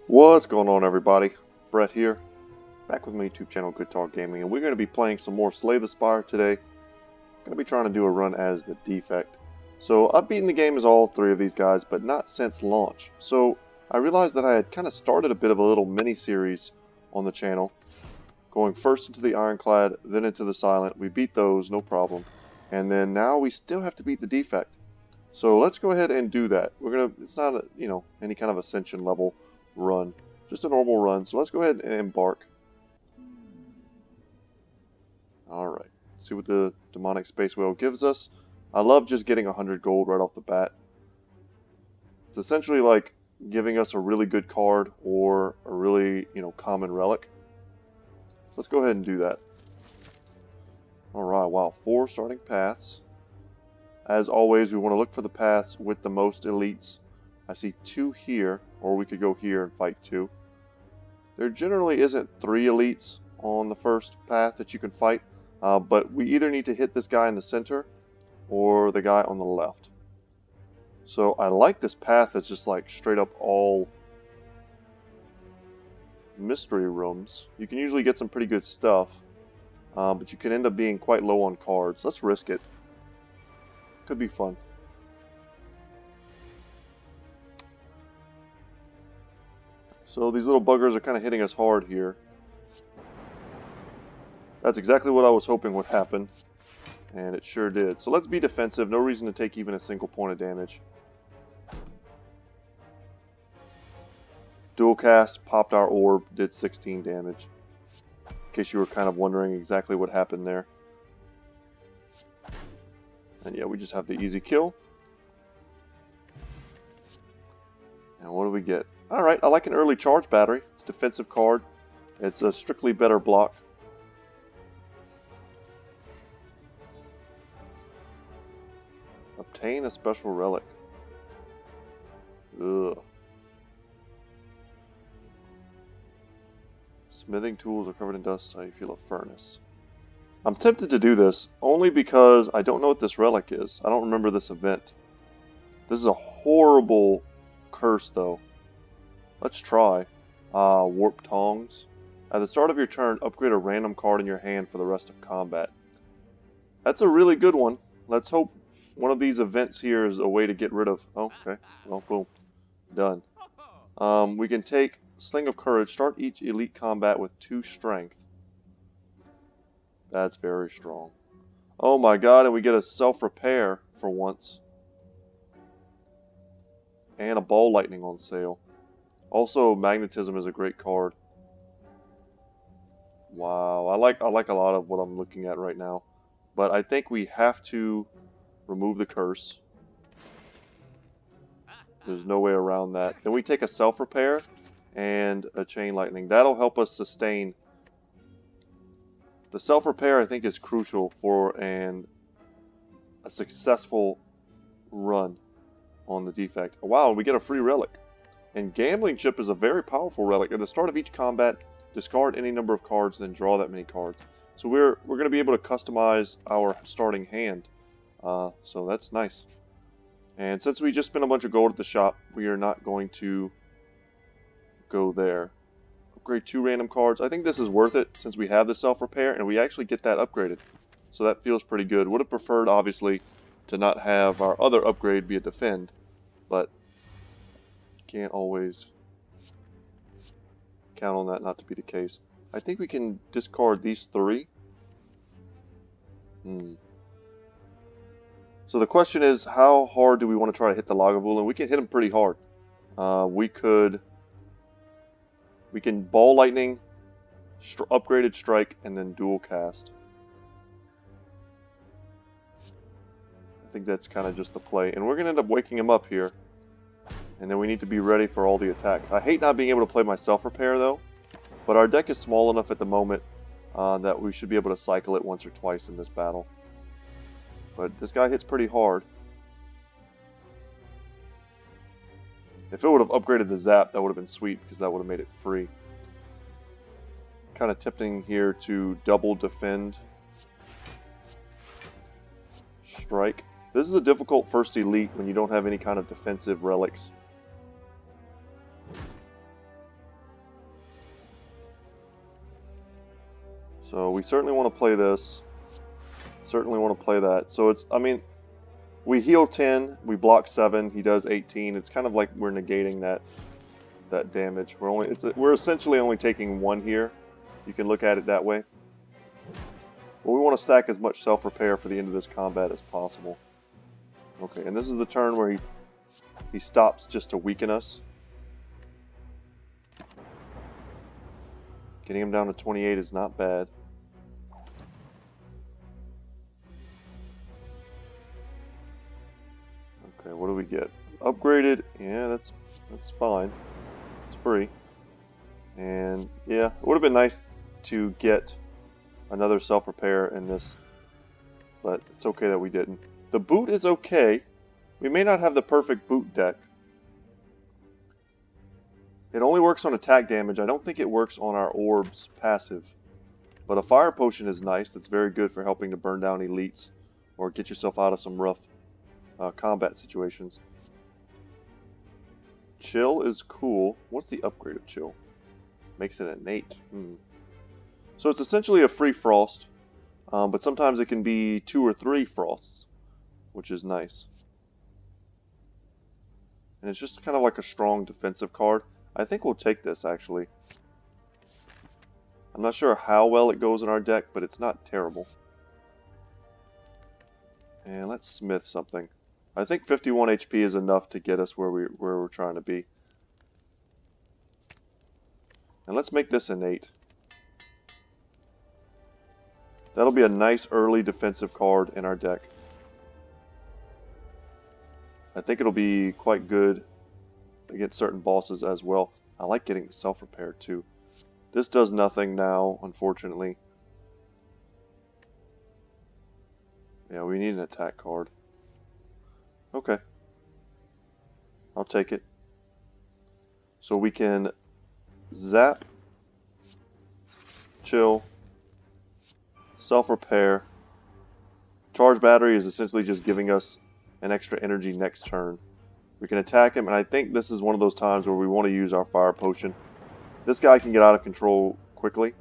What's going on, everybody? Brett here, back with my YouTube channel Good Talk Gaming, and we're going to be playing some more Slay the Spire today. Going to be trying to do a run as the Defect. So I've beaten the game as all three of these guys, but not since launch. So I realized that I had kind of started a bit of a little mini-series on the channel, going first into the Ironclad, then into the Silent. We beat those, no problem. And then now we still have to beat the Defect. So let's go ahead and do that. It's not a, any kind of Ascension level run, just a normal run. So let's go ahead and embark. Alright, see what the demonic space whale gives us. I love just getting 100 gold right off the bat. It's essentially like giving us a really good card or a really, common relic. So let's go ahead and do that. Alright, wow, 4 starting paths. As always, we want to look for the paths with the most elites. I see 2 here, or we could go here and fight 2. There generally isn't 3 elites on the first path that you can fight, but we either need to hit this guy in the center or the guy on the left. So I like this path that's just like straight up all mystery rooms. You can usually get some pretty good stuff, but you can end up being quite low on cards. Let's risk it. Could be fun. So these little buggers are kind of hitting us hard here. That's exactly what I was hoping would happen, and it sure did. So let's be defensive. No reason to take even a single point of damage. Dual cast, popped our orb, did 16 damage. In case you were kind of wondering exactly what happened there. And yeah, we just have the easy kill. And what do we get? Alright, I like an early charge battery. It's a defensive card. It's a strictly better block. Obtain a special relic. Ugh. Smithing tools are covered in dust, so you feel a furnace. I'm tempted to do this, only because I don't know what this relic is. I don't remember this event. This is a horrible curse, though. Let's try. Warp Tongs. At the start of your turn, upgrade a random card in your hand for the rest of combat. That's a really good one. Let's hope one of these events here is a way to get rid of... Oh, okay. Well, boom. Done. We can take Sling of Courage. Start each elite combat with 2 strength. That's very strong. Oh my god, and we get a self-repair for once. And a ball lightning on sale. Also, magnetism is a great card. Wow, I like a lot of what I'm looking at right now. But I think we have to remove the curse. There's no way around that. Then we take a self-repair and a chain lightning. That'll help us sustain. The self-repair, I think, is crucial for a successful run on the Defect. Wow, we get a free relic. And Gambling Chip is a very powerful relic. At the start of each combat, discard any number of cards, then draw that many cards. So we're going to be able to customize our starting hand. So that's nice. And since we just spent a bunch of gold at the shop, we are not going to go there. Upgrade 2 random cards. I think this is worth it since we have the self-repair and we actually get that upgraded. So that feels pretty good. Would have preferred, obviously, to not have our other upgrade be a defend. But can't always count on that not to be the case. I think we can discard these 3. So the question is, how hard do we want to try to hit the Lagavulin? We can hit him pretty hard. We can ball lightning, upgraded strike, and then dual cast. I think that's kind of just the play. And we're going to end up waking him up here. And then we need to be ready for all the attacks. I hate not being able to play my self-repair, though. But our deck is small enough at the moment that we should be able to cycle it once or twice in this battle. But this guy hits pretty hard. If it would have upgraded the zap, that would have been sweet, because that would have made it free. Kind of tempting here to double defend. Strike. This is a difficult first elite when you don't have any kind of defensive relics. So we certainly want to play this. Certainly want to play that. So it's, I mean, we heal 10, we block 7, he does 18. It's kind of like we're negating that damage. We're essentially only taking 1 here. You can look at it that way. But we want to stack as much self-repair for the end of this combat as possible. Okay, and this is the turn where he stops just to weaken us. Getting him down to 28 is not bad. Okay, what do we get? Upgraded, yeah, that's fine. It's free. And yeah, it would have been nice to get another self-repair in this, but it's okay that we didn't. The boot is okay. We may not have the perfect boot deck. It only works on attack damage. I don't think it works on our orbs passive. But a fire potion is nice. That's very good for helping to burn down elites or get yourself out of some rough combat situations. Chill is cool. What's the upgrade of chill? Makes it innate. So it's essentially a free frost, but sometimes it can be 2 or 3 frosts, which is nice. And it's just kind of like a strong defensive card. I think we'll take this, actually. I'm not sure how well it goes in our deck, but it's not terrible. And let's smith something. I think 51 HP is enough to get us where we're trying to be. And let's make this innate. That'll be a nice early defensive card in our deck. I think it'll be quite good against certain bosses as well. I like getting the self-repair too. This does nothing now, unfortunately. Yeah, we need an attack card. Okay. I'll take it. So we can zap, chill, self-repair. Charge battery is essentially just giving us an extra energy next turn. We can attack him, and I think this is one of those times where we want to use our fire potion. This guy can get out of control quickly.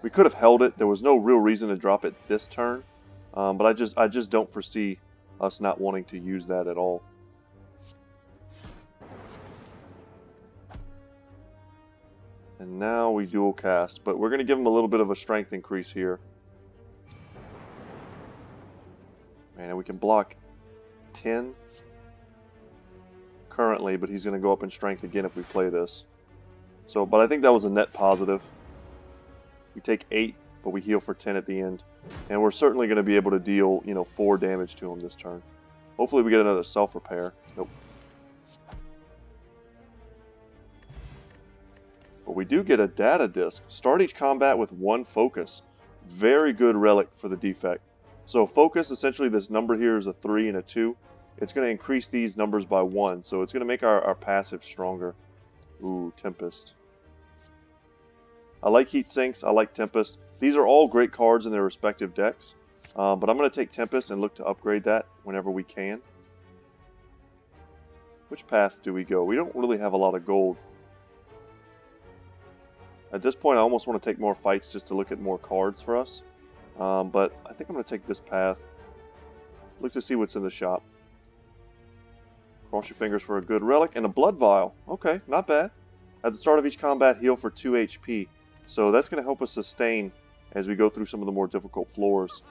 We could have held it. There was no real reason to drop it this turn, but I just don't foresee us not wanting to use that at all. And now we dual cast, but we're going to give him a little bit of a strength increase here. Man, and we can block 10 currently, but he's going to go up in strength again if we play this. So, but I think that was a net positive. We take 8, but we heal for 10 at the end. And we're certainly going to be able to deal, 4 damage to him this turn. Hopefully we get another self-repair. Nope. But we do get a data disc. Start each combat with 1 focus. Very good relic for the defect. So focus, essentially this number here is a 3 and a 2. It's going to increase these numbers by 1. So it's going to make our passive stronger. Ooh, Tempest. I like Heat Sinks. I like Tempest. These are all great cards in their respective decks. But I'm going to take Tempest and look to upgrade that whenever we can. Which path do we go? We don't really have a lot of gold. At this point, I almost want to take more fights just to look at more cards for us. But I think I'm going to take this path. Look to see what's in the shop. Cross your fingers for a good relic and a blood vial. Okay, not bad. At the start of each combat, heal for 2 HP. So that's going to help us sustain as we go through some of the more difficult floors.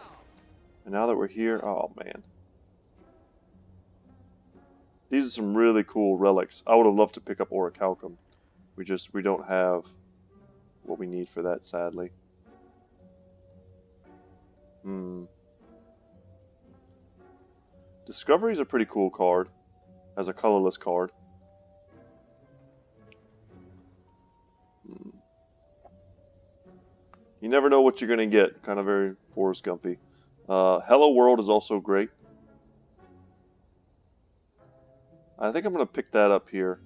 And now that we're here, oh man. These are some really cool relics. I would have loved to pick up Orichalcum. We don't have what we need for that, sadly. Discovery is a pretty cool card as a colorless card. You never know what you're going to get. Kind of very Forrest Gumpy. Hello World is also great. I think I'm going to pick that up here.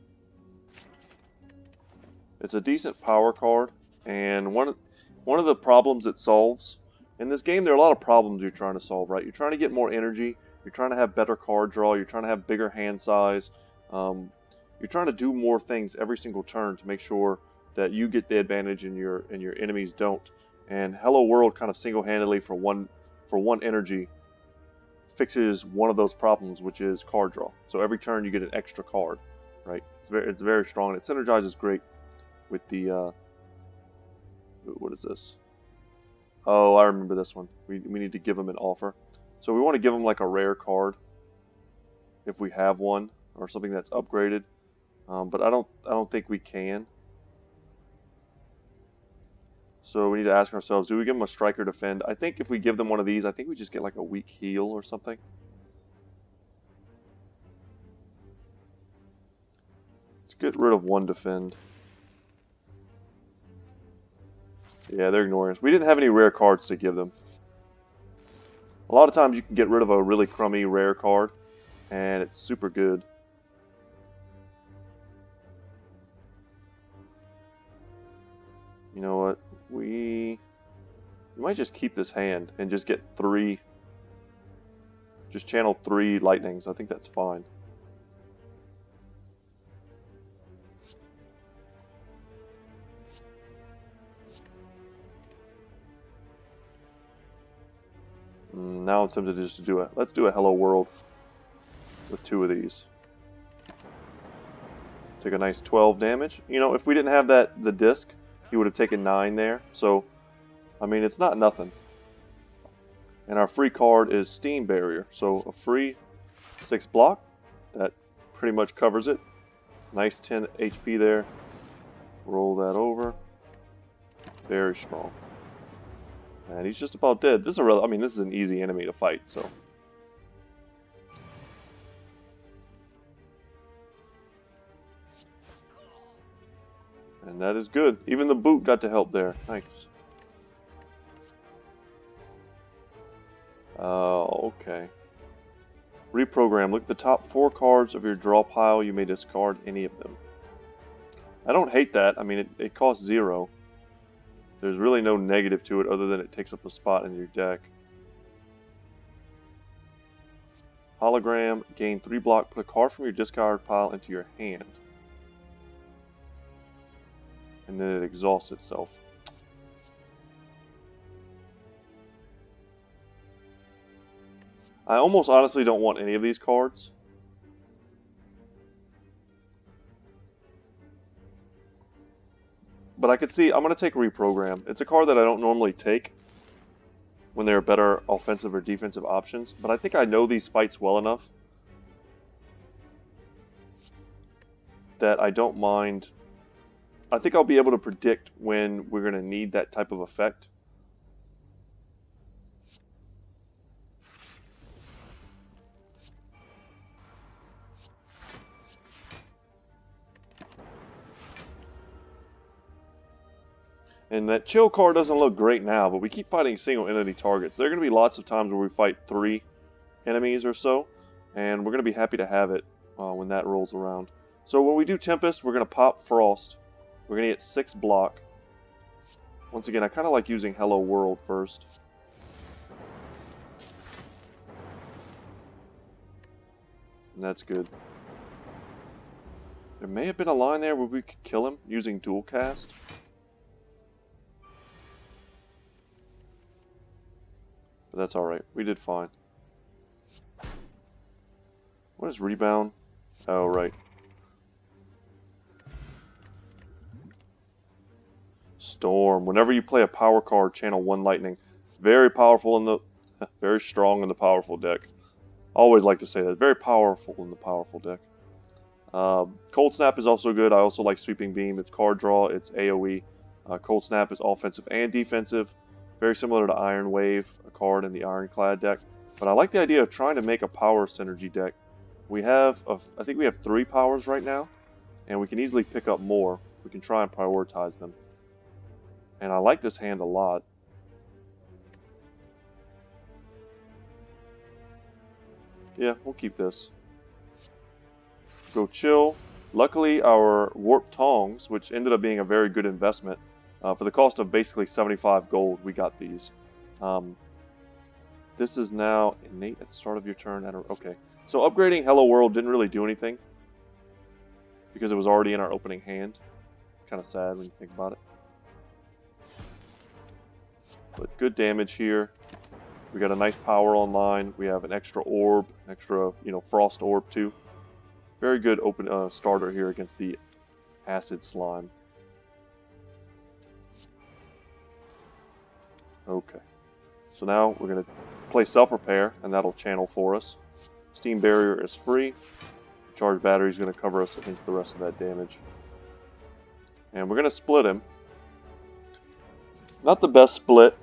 It's a decent power card, and one of the problems it solves in this game, there are a lot of problems you're trying to solve, right? You're trying to get more energy, you're trying to have better card draw, you're trying to have bigger hand size, you're trying to do more things every single turn to make sure that you get the advantage and your enemies don't. And Hello World kind of single-handedly for one energy fixes one of those problems, which is card draw. So every turn you get an extra card, right? It's very strong, and it synergizes great with the what is this? Oh, I remember this one. We need to give them an offer. So we want to give them like a rare card if we have one, or something that's upgraded. But I don't think we can. So we need to ask ourselves, do we give them a striker defend? I think if we give them one of these, I think we just get like a weak heal or something. Let's get rid of one defend. Yeah, they're ignoring us. We didn't have any rare cards to give them. A lot of times you can get rid of a really crummy rare card, and it's super good. You know what? We might just keep this hand and just get 3. Just channel 3 lightnings. I think that's fine. Now I'm tempted just to do it. Let's do a Hello World with 2 of these. Take a nice 12 damage. You know, if we didn't have the disc, he would have taken 9 there. So, I mean, it's not nothing. And our free card is Steam Barrier. So a free 6 block. That pretty much covers it. Nice 10 HP there. Roll that over. Very strong. And he's just about dead. This is an easy enemy to fight, so. And that is good. Even the boot got to help there. Nice. Okay. Reprogram. Look at the top 4 cards of your draw pile. You may discard any of them. I don't hate that. I mean, it costs 0. There's really no negative to it other than it takes up a spot in your deck. Hologram. Gain 3 block. Put a card from your discard pile into your hand. And then it exhausts itself. I almost honestly don't want any of these cards. But I could see, I'm going to take Reprogram. It's a card that I don't normally take when there are better offensive or defensive options. But I think I know these fights well enough that I don't mind. I think I'll be able to predict when we're going to need that type of effect. And that chill card doesn't look great now, but we keep fighting single entity targets. There are going to be lots of times where we fight 3 enemies or so, and we're going to be happy to have it when that rolls around. So when we do Tempest, we're going to pop Frost. We're going to get 6 block. Once again, I kind of like using Hello World first. And that's good. There may have been a line there where we could kill him using dual cast. But that's alright. We did fine. What is rebound? Oh, right. Storm. Whenever you play a power card, channel 1 lightning. Very powerful in the... very strong in the powerful deck. Always like to say that. Very powerful in the powerful deck. Cold Snap is also good. I also like Sweeping Beam. It's card draw. It's AoE. Cold Snap is offensive and defensive. Very similar to Iron Wave, a card in the Ironclad deck. But I like the idea of trying to make a power synergy deck. We have, I think we have 3 powers right now, and we can easily pick up more. We can try and prioritize them. And I like this hand a lot. Yeah, we'll keep this. Go chill. Luckily, our Warp Tongs, which ended up being a very good investment, for the cost of basically 75 gold, we got these. This is now innate at the start of your turn. Okay, so upgrading Hello World didn't really do anything because it was already in our opening hand. Kind kind of sad when you think about it. But good damage here. We got a nice power online. We have an extra orb, extra, frost orb too. Very good open starter here against the acid slime. Okay. So now we're going to play self-repair, and that'll channel for us. Steam barrier is free. Charge battery is going to cover us against the rest of that damage. And we're going to split him. Not the best split.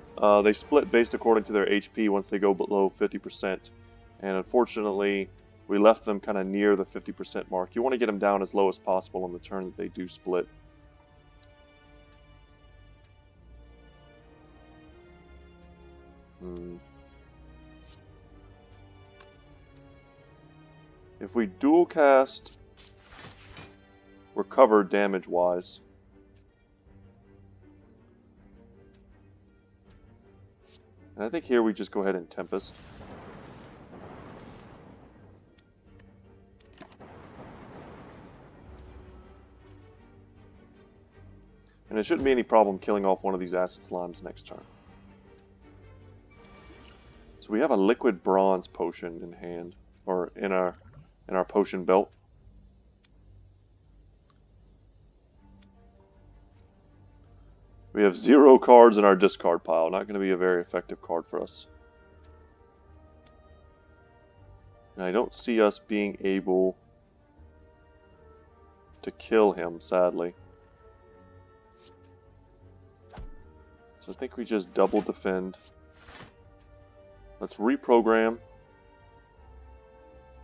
They split based according to their HP once they go below 50%. And unfortunately, we left them kind of near the 50% mark. You want to get them down as low as possible on the turn that they do split. If we dual cast, we're covered damage-wise. And I think here we just go ahead and Tempest. And it shouldn't be any problem killing off one of these acid slimes next turn. So we have a liquid bronze potion in hand, or in our potion belt. We have 0 cards in our discard pile. Not going to be a very effective card for us. And I don't see us being able to kill him, sadly. So I think we just double defend. Let's reprogram.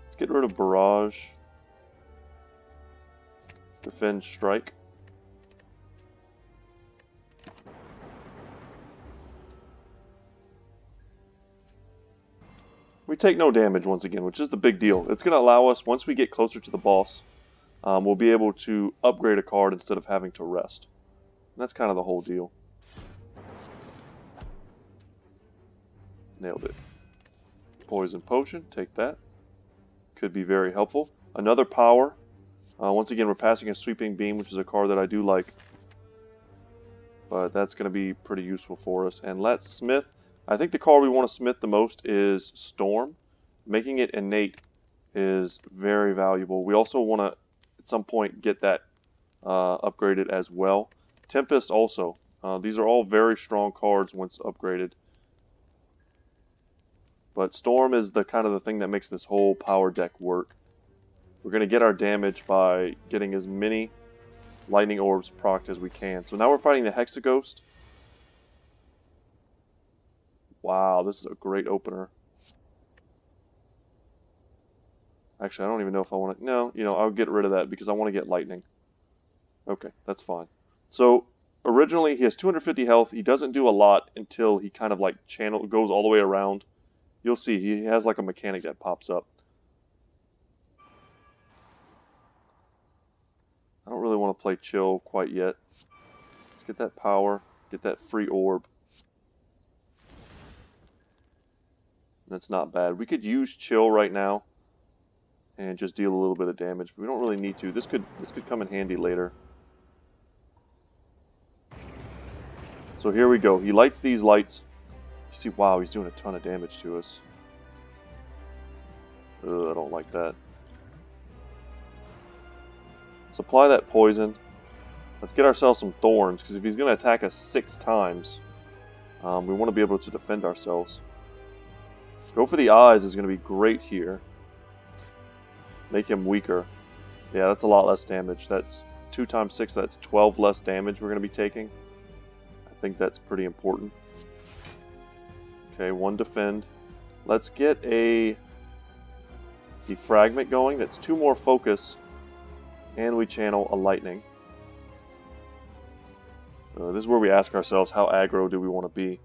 Let's get rid of Barrage. Defend, strike. We take no damage once again, which is the big deal. It's going to allow us, once we get closer to the boss, we'll be able to upgrade a card instead of having to rest. And that's kind of the whole deal. Nailed it. Poison potion, take that. Could be very helpful. Another power. Once again, we're passing a sweeping beam, which is a card that I do like. But that's going to be pretty useful for us. And let's smith. I think the card we want to smith the most is Storm. Making it innate is very valuable. We also want to, at some point, get that upgraded as well. Tempest also. These are all very strong cards once upgraded. But Storm is the kind of the thing that makes this whole power deck work. We're going to get our damage by getting as many lightning orbs procced as we can. So now we're fighting the Hexaghost. Wow, this is a great opener. Actually, I don't even know if I want to... No, I'll get rid of that because I want to get lightning. Okay, that's fine. So, originally he has 250 health. He doesn't do a lot until he kind of like goes all the way around. You'll see, he has like a mechanic that pops up. I don't really want to play chill quite yet. Let's get that power, get that free orb. That's not bad. We could use chill right now and just deal a little bit of damage, but we don't really need to. This could come in handy later. So here we go. He lights these lights. You see, wow, he's doing a ton of damage to us. Ugh, I don't like that. Let's apply that poison. Let's get ourselves some thorns, because if he's going to attack us 6 times, we want to be able to defend ourselves. Go for the eyes is going to be great here. Make him weaker. Yeah, that's a lot less damage. That's 2 times 6, that's 12 less damage we're going to be taking. I think that's pretty important. Okay, 1 defend. Let's get a defragment going. That's 2 more focus. And we channel a lightning. This is where we ask ourselves, how aggro do we want to be?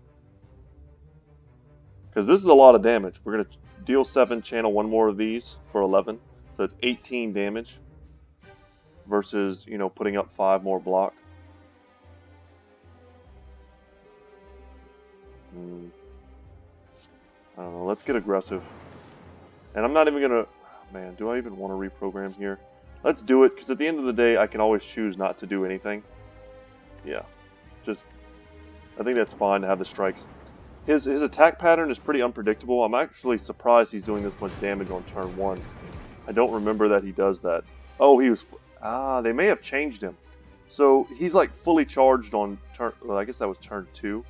Because this is a lot of damage. We're going to deal 7, channel 1 more of these for 11. So that's 18 damage. Versus, putting up 5 more block. I don't know, let's get aggressive. And I'm not even going to... Man, do I even want to reprogram here? Let's do it, because at the end of the day, I can always choose not to do anything. Yeah, just I think that's fine to have the strikes. His attack pattern is pretty unpredictable. I'm actually surprised he's doing this much damage on turn 1. I don't remember that he does that. Oh, he was... they may have changed him. So he's like fully charged on turn... Well, I guess that was turn 2.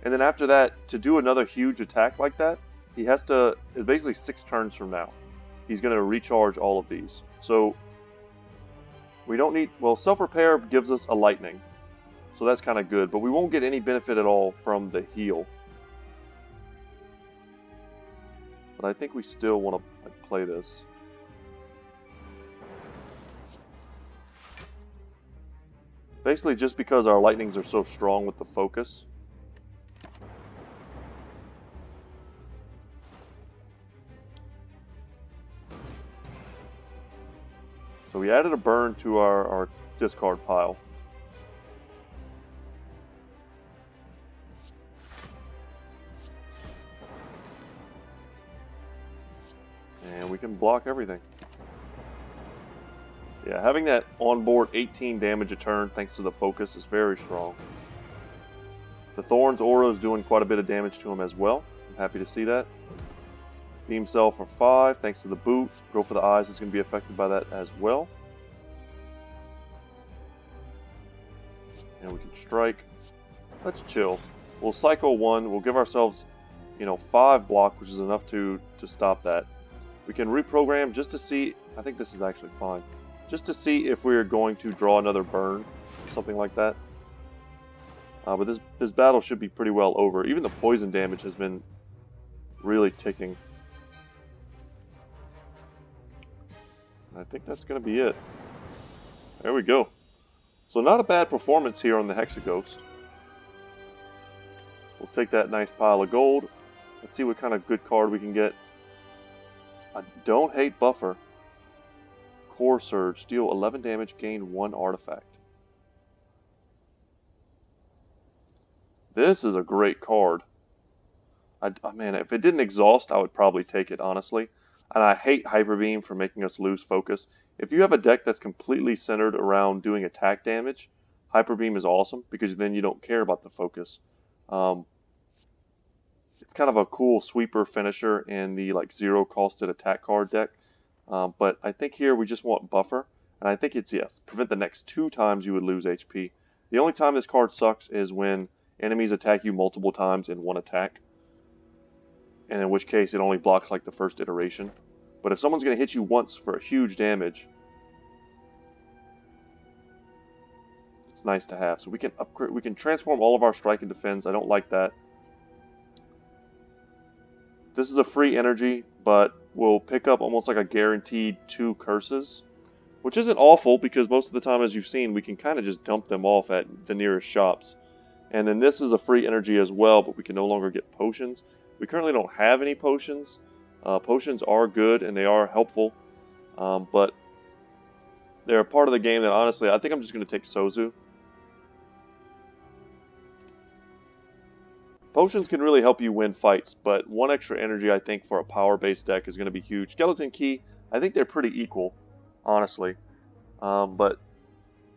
And then after that, to do another huge attack like that, he has to... It's basically 6 turns from now. He's going to recharge all of these. So we don't need... Well, self-repair gives us a lightning. So that's kind of good. But we won't get any benefit at all from the heal. But I think we still want to play this. Basically just because our lightnings are so strong with the focus. So we added a burn to our discard pile. And we can block everything. Yeah, having that onboard 18 damage a turn thanks to the focus is very strong. The Thorn's aura is doing quite a bit of damage to him as well. I'm happy to see that. Beam Cell for 5 thanks to the boot. Go for the eyes is going to be affected by that as well. And we can strike. Let's chill. We'll cycle 1. We'll give ourselves, 5 block, which is enough to stop that. We can reprogram just to see. I think this is actually fine. Just to see if we're going to draw another burn, or something like that. But this battle should be pretty well over. Even the poison damage has been really ticking. I think that's going to be it. There we go. So not a bad performance here on the Hexaghost. We'll take that nice pile of gold. Let's see what kind of good card we can get. I don't hate Buffer. Core Surge. Deal 11 damage, gain 1 artifact. This is a great card. Man, if it didn't exhaust, I would probably take it, honestly. And I hate Hyper Beam for making us lose focus. If you have a deck that's completely centered around doing attack damage, Hyper Beam is awesome, because then you don't care about the focus. It's kind of a cool sweeper finisher in the 0-costed attack card deck. But I think here we just want Buffer. And I think it's, yes, prevent the next 2 times you would lose HP. The only time this card sucks is when enemies attack you multiple times in one attack. And in which case it only blocks the first iteration. But if someone's going to hit you once for a huge damage, it's nice to have. So we can upgrade, we can transform all of our strike and defense. I don't like that. This is a free energy, but we'll pick up almost like a guaranteed 2 curses, which isn't awful because most of the time, as you've seen, we can kind of just dump them off at the nearest shops. And then this is a free energy as well, but we can no longer get potions. We currently don't have any potions. Potions are good and they are helpful, but they're a part of the game that honestly, I think I'm just going to take Sozu. Potions can really help you win fights, but 1 extra energy I think for a power-based deck is going to be huge. Skeleton Key, I think they're pretty equal, honestly. But,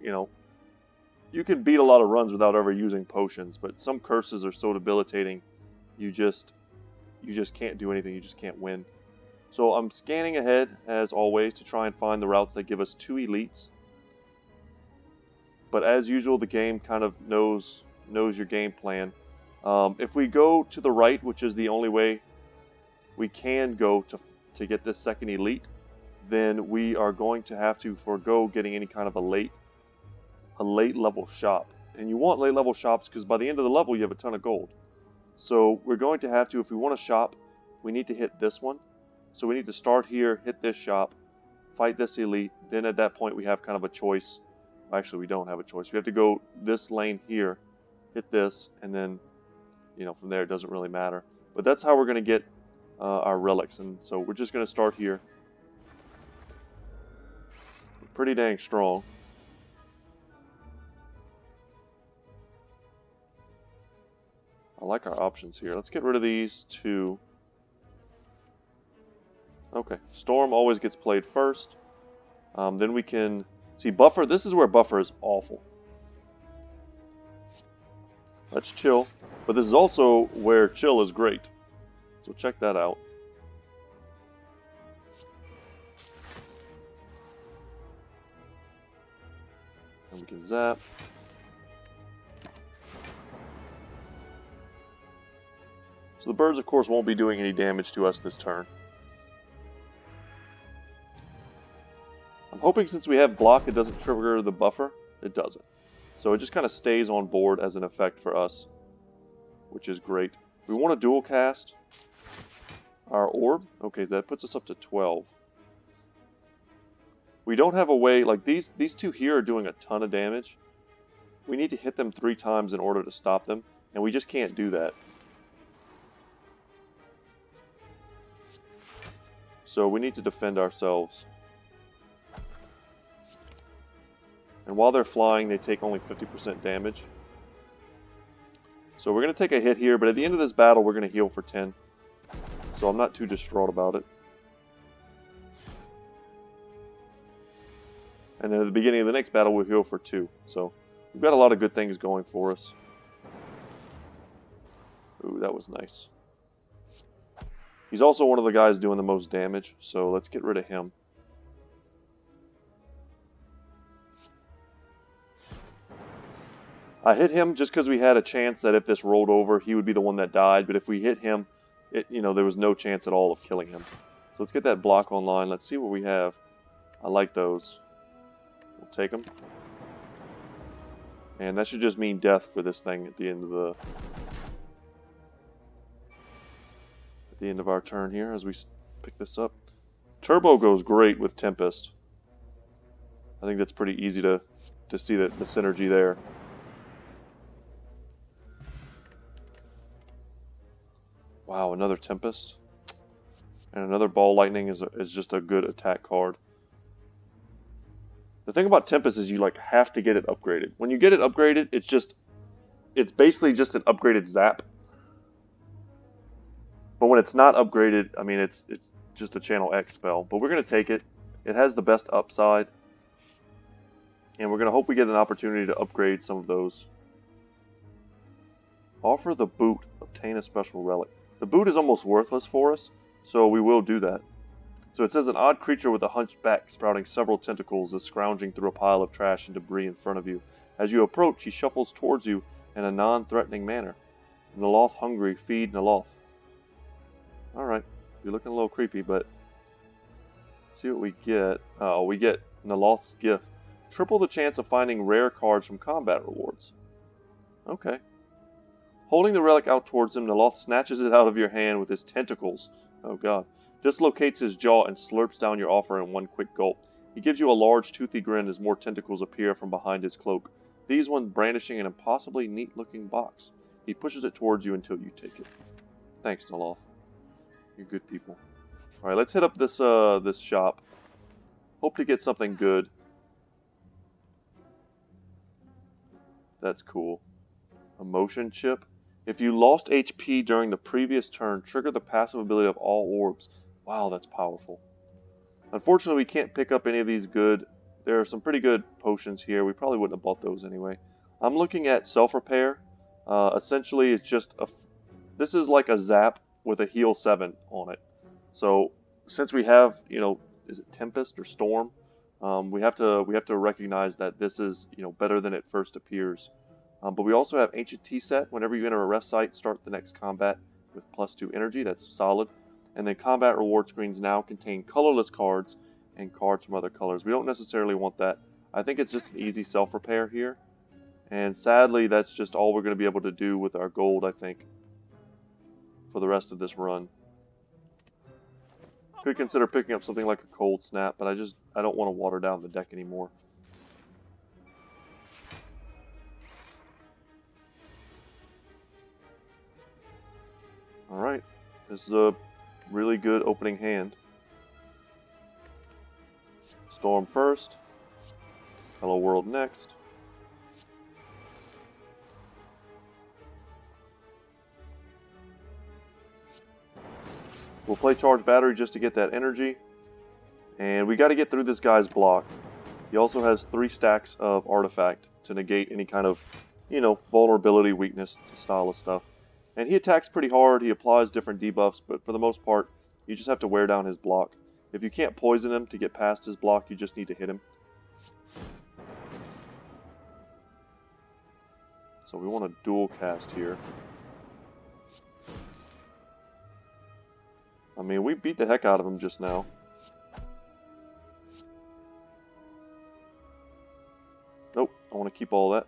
you can beat a lot of runs without ever using potions, but some curses are so debilitating, you just can't do anything, you just can't win. So I'm scanning ahead, as always, to try and find the routes that give us 2 elites. But as usual, the game kind of knows your game plan. If we go to the right, which is the only way we can go to get this second elite, then we are going to have to forego getting any kind of a late level shop. And you want late level shops because by the end of the level you have a ton of gold. So we're going to have to, if we want to shop, we need to hit this one. So we need to start here, hit this shop, fight this elite. Then at that point we have kind of a choice. Actually, we don't have a choice. We have to go this lane here, hit this, and then from there it doesn't really matter. But that's how we're going to get our relics. And so we're just going to start here. We're pretty dang strong. I like our options here. Let's get rid of these 2. Okay, Storm always gets played first. Then we can see Buffer. This is where Buffer is awful. Let's chill. But this is also where chill is great. So check that out. And we can zap. So the birds, of course, won't be doing any damage to us this turn. I'm hoping since we have block, it doesn't trigger the buffer. It doesn't. So it just kind of stays on board as an effect for us, which is great. We want to dual cast our orb. Okay, that puts us up to 12. We don't have a way, like these two here are doing a ton of damage. We need to hit them 3 times in order to stop them, and we just can't do that. So we need to defend ourselves. And while they're flying, they take only 50% damage. So we're going to take a hit here, but at the end of this battle, we're going to heal for 10. So I'm not too distraught about it. And then at the beginning of the next battle, we'll heal for 2. So we've got a lot of good things going for us. Ooh, that was nice. He's also one of the guys doing the most damage, so let's get rid of him. I hit him just because we had a chance that if this rolled over, he would be the one that died. But if we hit him, there was no chance at all of killing him. So let's get that block online. Let's see what we have. I like those. We'll take them. And that should just mean death for this thing at the end of our turn here as we pick this up. Turbo goes great with Tempest. I think that's pretty easy to see the synergy there. Wow, another Tempest. And another Ball Lightning is just a good attack card. The thing about Tempest is you have to get it upgraded. When you get it upgraded, it's basically just an upgraded Zap. But when it's not upgraded, I mean it's just a Channel X spell. But we're gonna take it. It has the best upside. And we're gonna hope we get an opportunity to upgrade some of those. Offer the boot, obtain a special relic. The boot is almost worthless for us, so we will do that. So it says an odd creature with a hunched back sprouting several tentacles is scrounging through a pile of trash and debris in front of you. As you approach, he shuffles towards you in a non-threatening manner. Naloth hungry, feed Naloth. Alright, you're looking a little creepy, but see what we get. Oh, we get Naloth's gift. Triple the chance of finding rare cards from combat rewards. Okay. Holding the relic out towards him, Naloth snatches it out of your hand with his tentacles. Oh god. Dislocates his jaw and slurps down your offer in one quick gulp. He gives you a large toothy grin as more tentacles appear from behind his cloak, these ones brandishing an impossibly neat-looking box. He pushes it towards you until you take it. Thanks, Naloth. You're good people. Alright, let's hit up this this shop. Hope to get something good. That's cool. Emotion chip. If you lost HP during the previous turn, trigger the passive ability of all orbs. Wow, that's powerful. Unfortunately, we can't pick up any of these good. There are some pretty good potions here. We probably wouldn't have bought those anyway. I'm looking at self-repair. Essentially, it's just this is like a zap with a heal 7 on it. So since we have, is it Tempest or Storm? We have to recognize that this is, better than it first appears. But we also have Ancient Tea Set. Whenever you enter a rest site, start the next combat with +2 energy. That's solid. And then combat reward screens now contain colorless cards and cards from other colors. We don't necessarily want that. I think it's just an easy self-repair here. And sadly, that's just all we're going to be able to do with our gold, I think, for the rest of this run. Could consider picking up something like a Cold Snap, but I don't want to water down the deck anymore. Alright, this is a really good opening hand. Storm first, Hello World next. We'll play Charge Battery just to get that energy. And we got to get through this guy's block. He also has 3 stacks of Artifact to negate any kind of, you know, vulnerability, weakness style of stuff. And he attacks pretty hard, he applies different debuffs, but for the most part, you just have to wear down his block. If you can't poison him to get past his block, you just need to hit him. So we want to dual cast here. I mean, we beat the heck out of him just now. Nope, I want to keep all that.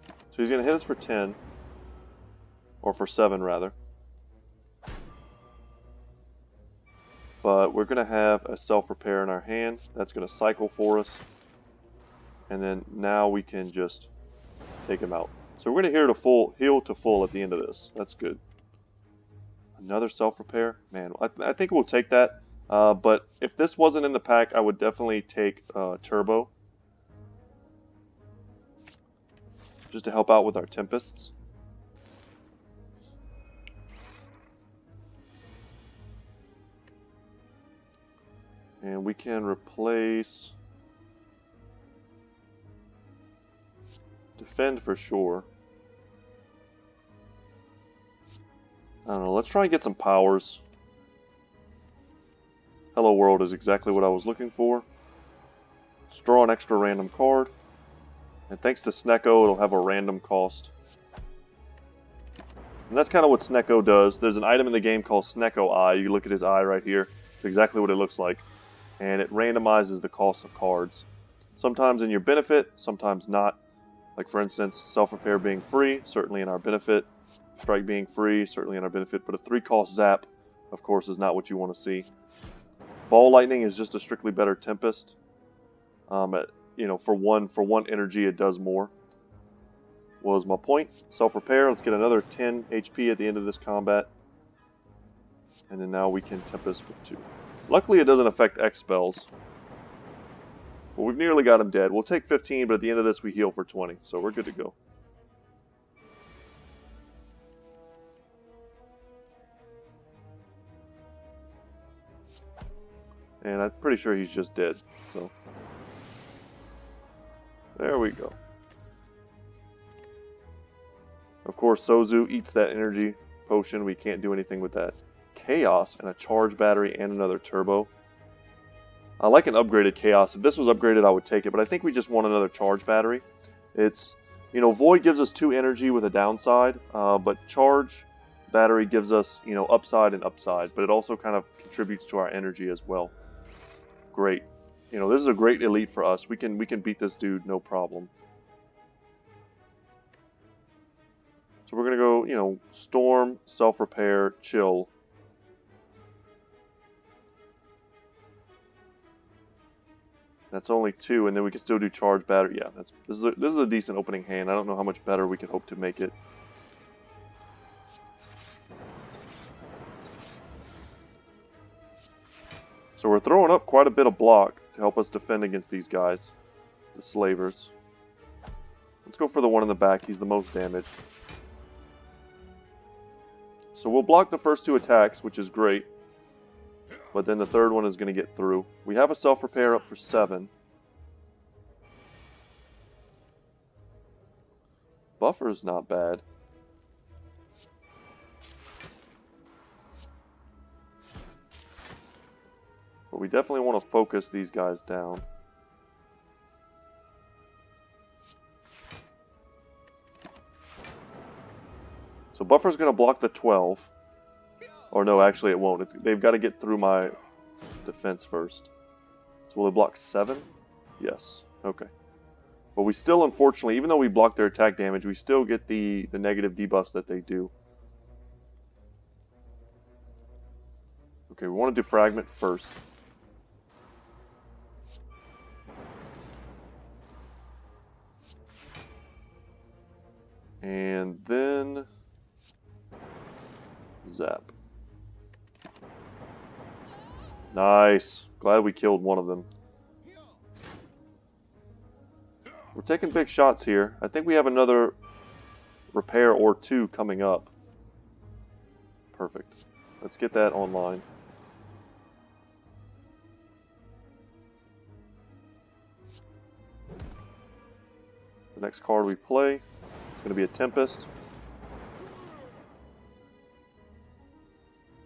So he's going to hit us for 10. Or for 7, rather. But we're going to have a self-repair in our hand. That's going to cycle for us. And then now we can just take him out. So we're going to heal to full at the end of this. That's good. Another self-repair? Man, I think we'll take that. But if this wasn't in the pack, I would definitely take Turbo. Just to help out with our Tempests. And we can replace Defend for sure. I don't know, let's try and get some powers. Hello World is exactly what I was looking for. Let's draw an extra random card. And thanks to Snecko, it'll have a random cost. And that's kind of what Snecko does. There's an item in the game called Snecko Eye. You look at his eye right here. It's exactly what it looks like. And it randomizes the cost of cards. Sometimes in your benefit, sometimes not. Like for instance, Self-Repair being free, certainly in our benefit. Strike being free, certainly in our benefit. But a 3-cost Zap, of course, is not what you want to see. Ball Lightning is just a strictly better Tempest. You know, for one energy, it does more. Was my point. Self-Repair, let's get another 10 HP at the end of this combat. And then now we can Tempest with 2. Luckily, it doesn't affect X spells. But we've nearly got him dead. We'll take 15, but at the end of this, we heal for 20. So we're good to go. And I'm pretty sure he's just dead. So there we go. Of course, Sozu eats that energy potion. We can't do anything with that. Chaos and a charge battery and another turbo. I like an upgraded Chaos. If this was upgraded, I would take it, but I think we just want another charge battery. It's, you know, Void gives us 2 energy with a downside, but charge battery gives us, you know, upside and upside, but it also kind of contributes to our energy as well. Great. You know, this is a great elite for us. We can beat this dude no problem. So we're going to go, you know, Storm, Self-Repair, Chill. That's only 2, and then we can still do Charge Battery. Yeah, this is a decent opening hand. I don't know how much better we could hope to make it. So we're throwing up quite a bit of block to help us defend against these guys, the Slavers. Let's go for the one in the back. He's the most damaged. So we'll block the first 2 attacks, which is great. But then the third one is going to get through. We have a self-repair up for 7. Buffer's not bad. But we definitely want to focus these guys down. So Buffer's going to block the 12. Or no, actually it won't. They've got to get through my defense first. So will it block 7? Yes. Okay. But we still, unfortunately, even though we block their attack damage, we still get the negative debuffs that they do. Okay, we want to do Fragment first. And then Zap. Nice. Glad we killed one of them. We're taking big shots here. I think we have another repair or 2 coming up. Perfect. Let's get that online. The next card we play is going to be a Tempest.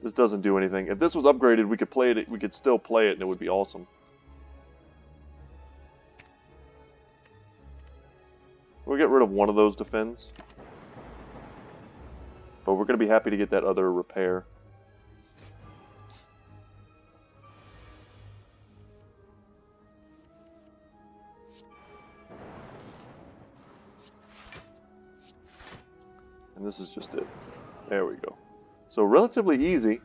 This doesn't do anything. If this was upgraded, we could play it. We could still play it, and it would be awesome. We'll get rid of one of those defends, but we're going to be happy to get that other repair. And this is just it. There we go. So relatively easy.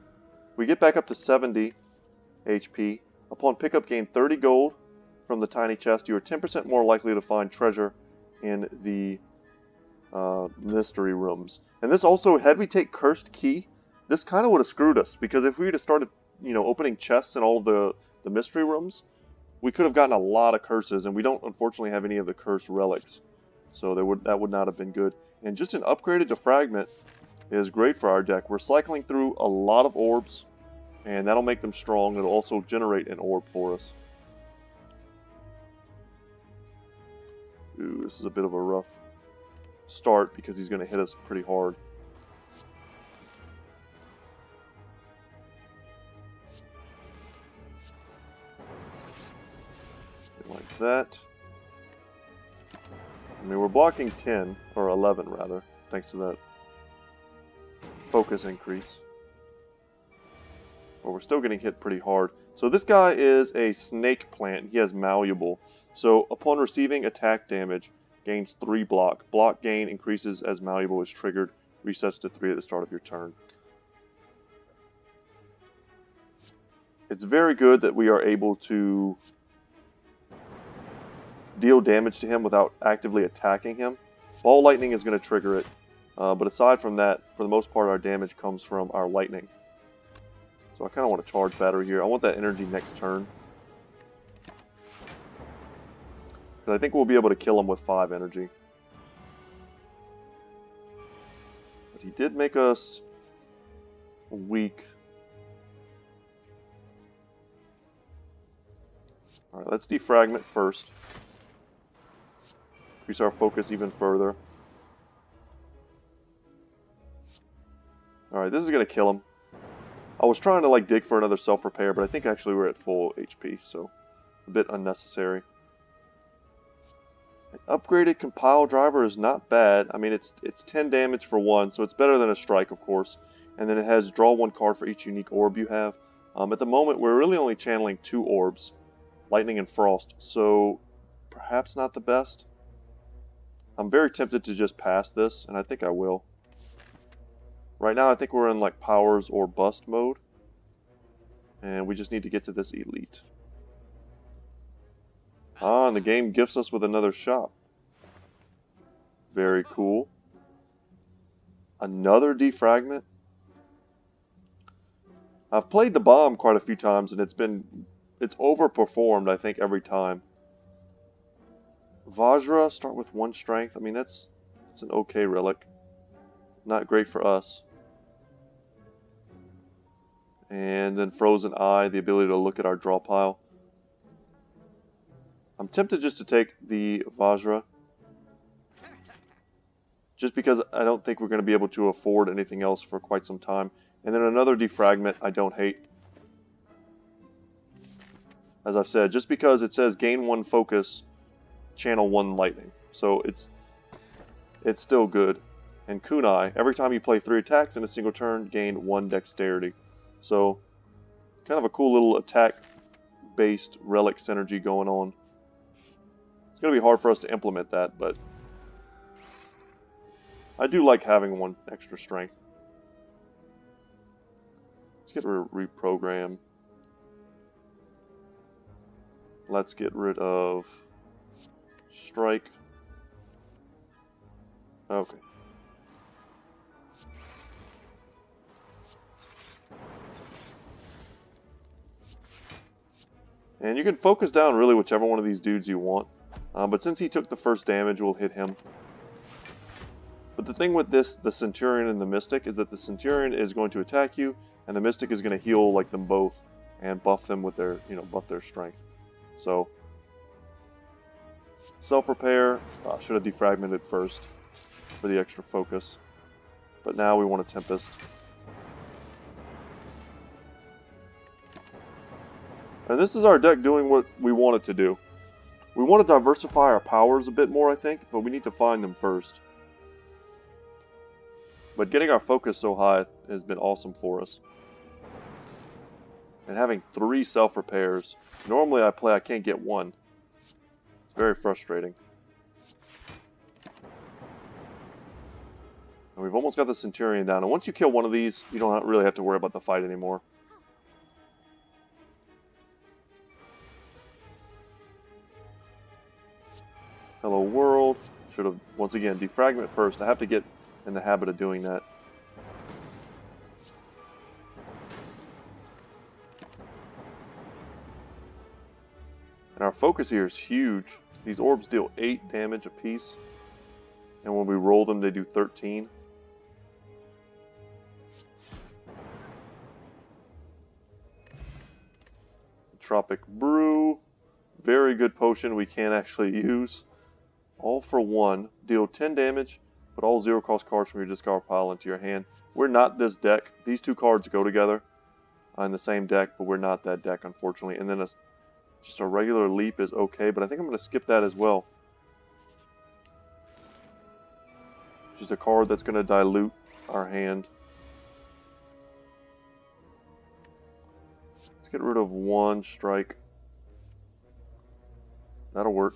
We get back up to 70 HP. Upon pickup, gain 30 gold from the tiny chest. You are 10% more likely to find treasure in the mystery rooms. And this also, had we take Cursed Key, this kind of would have screwed us, because if we would have started, opening chests in all the mystery rooms, we could have gotten a lot of curses, and we don't unfortunately have any of the cursed relics. So that would not have been good. And just an upgraded defragment is great for our deck. We're cycling through a lot of orbs, and that'll make them strong. It'll also generate an orb for us. Ooh, this is a bit of a rough start because he's going to hit us pretty hard. Like that. I mean, we're blocking 10, or 11 rather, thanks to that focus increase. But we're still getting hit pretty hard. So this guy is a snake plant. He has malleable. So upon receiving attack damage, gains 3 block. Block gain increases as malleable is triggered. Resets to 3 at the start of your turn. It's very good that we are able to deal damage to him without actively attacking him. Ball lightning is going to trigger it. But aside from that, for the most part, our damage comes from our lightning. So I kind of want to charge battery here. I want that energy next turn. Because I think we'll be able to kill him with 5 energy. But he did make us weak. Alright, let's defragment first. Increase our focus even further. Alright, this is going to kill him. I was trying to dig for another self-repair, but I think actually we're at full HP, so a bit unnecessary. An upgraded compile driver is not bad. I mean, it's 10 damage for 1, so it's better than a strike, of course. And then it has draw 1 card for each unique orb you have. At the moment, we're really only channeling 2 orbs, Lightning and Frost, so perhaps not the best. I'm very tempted to just pass this, and I think I will. Right now, I think we're in powers or bust mode, and we just need to get to this elite. Ah, and the game gifts us with another shop. Very cool. Another defragment. I've played the bomb quite a few times, and it's overperformed, I think, every time. Vajra, start with 1 strength. I mean, that's an okay relic. Not great for us. And then Frozen Eye, the ability to look at our draw pile. I'm tempted just to take the Vajra. Just because I don't think we're going to be able to afford anything else for quite some time. And then another defragment I don't hate. As I've said, just because it says gain 1 focus, channel 1 lightning. So it's still good. And Kunai, every time you play 3 attacks in a single turn, gain 1 dexterity. So, kind of a cool little attack-based relic synergy going on. It's going to be hard for us to implement that, but I do like having 1 extra strength. Let's get rid of reprogram. Let's get rid of strike. Okay. And you can focus down really whichever one of these dudes you want. But since he took the first damage, we'll hit him. But the thing with this, the Centurion and the Mystic, is that the Centurion is going to attack you, and the Mystic is going to heal them both and buff them with their, buff their strength. So Self-repair, should have defragmented first for the extra focus. But now we want a Tempest. And this is our deck doing what we want it to do. We want to diversify our powers a bit more, I think, but we need to find them first. But getting our focus so high has been awesome for us. And having 3 self-repairs. Normally I can't get 1. It's very frustrating. And we've almost got the Centurion down. And once you kill one of these, you don't really have to worry about the fight anymore. Hello world. Should have, once again, defragment first. I have to get in the habit of doing that. And our focus here is huge. These orbs deal 8 damage apiece. And when we roll them, they do 13. Tropic Brew. Very good potion we can actually use. All for 1. Deal 10 damage. Put all 0-cost cards from your discard pile into your hand. We're not this deck. These 2 cards go together in the same deck, but we're not that deck, unfortunately. And then just a regular leap is okay, but I think I'm going to skip that as well. Just a card that's going to dilute our hand. Let's get rid of 1 strike. That'll work.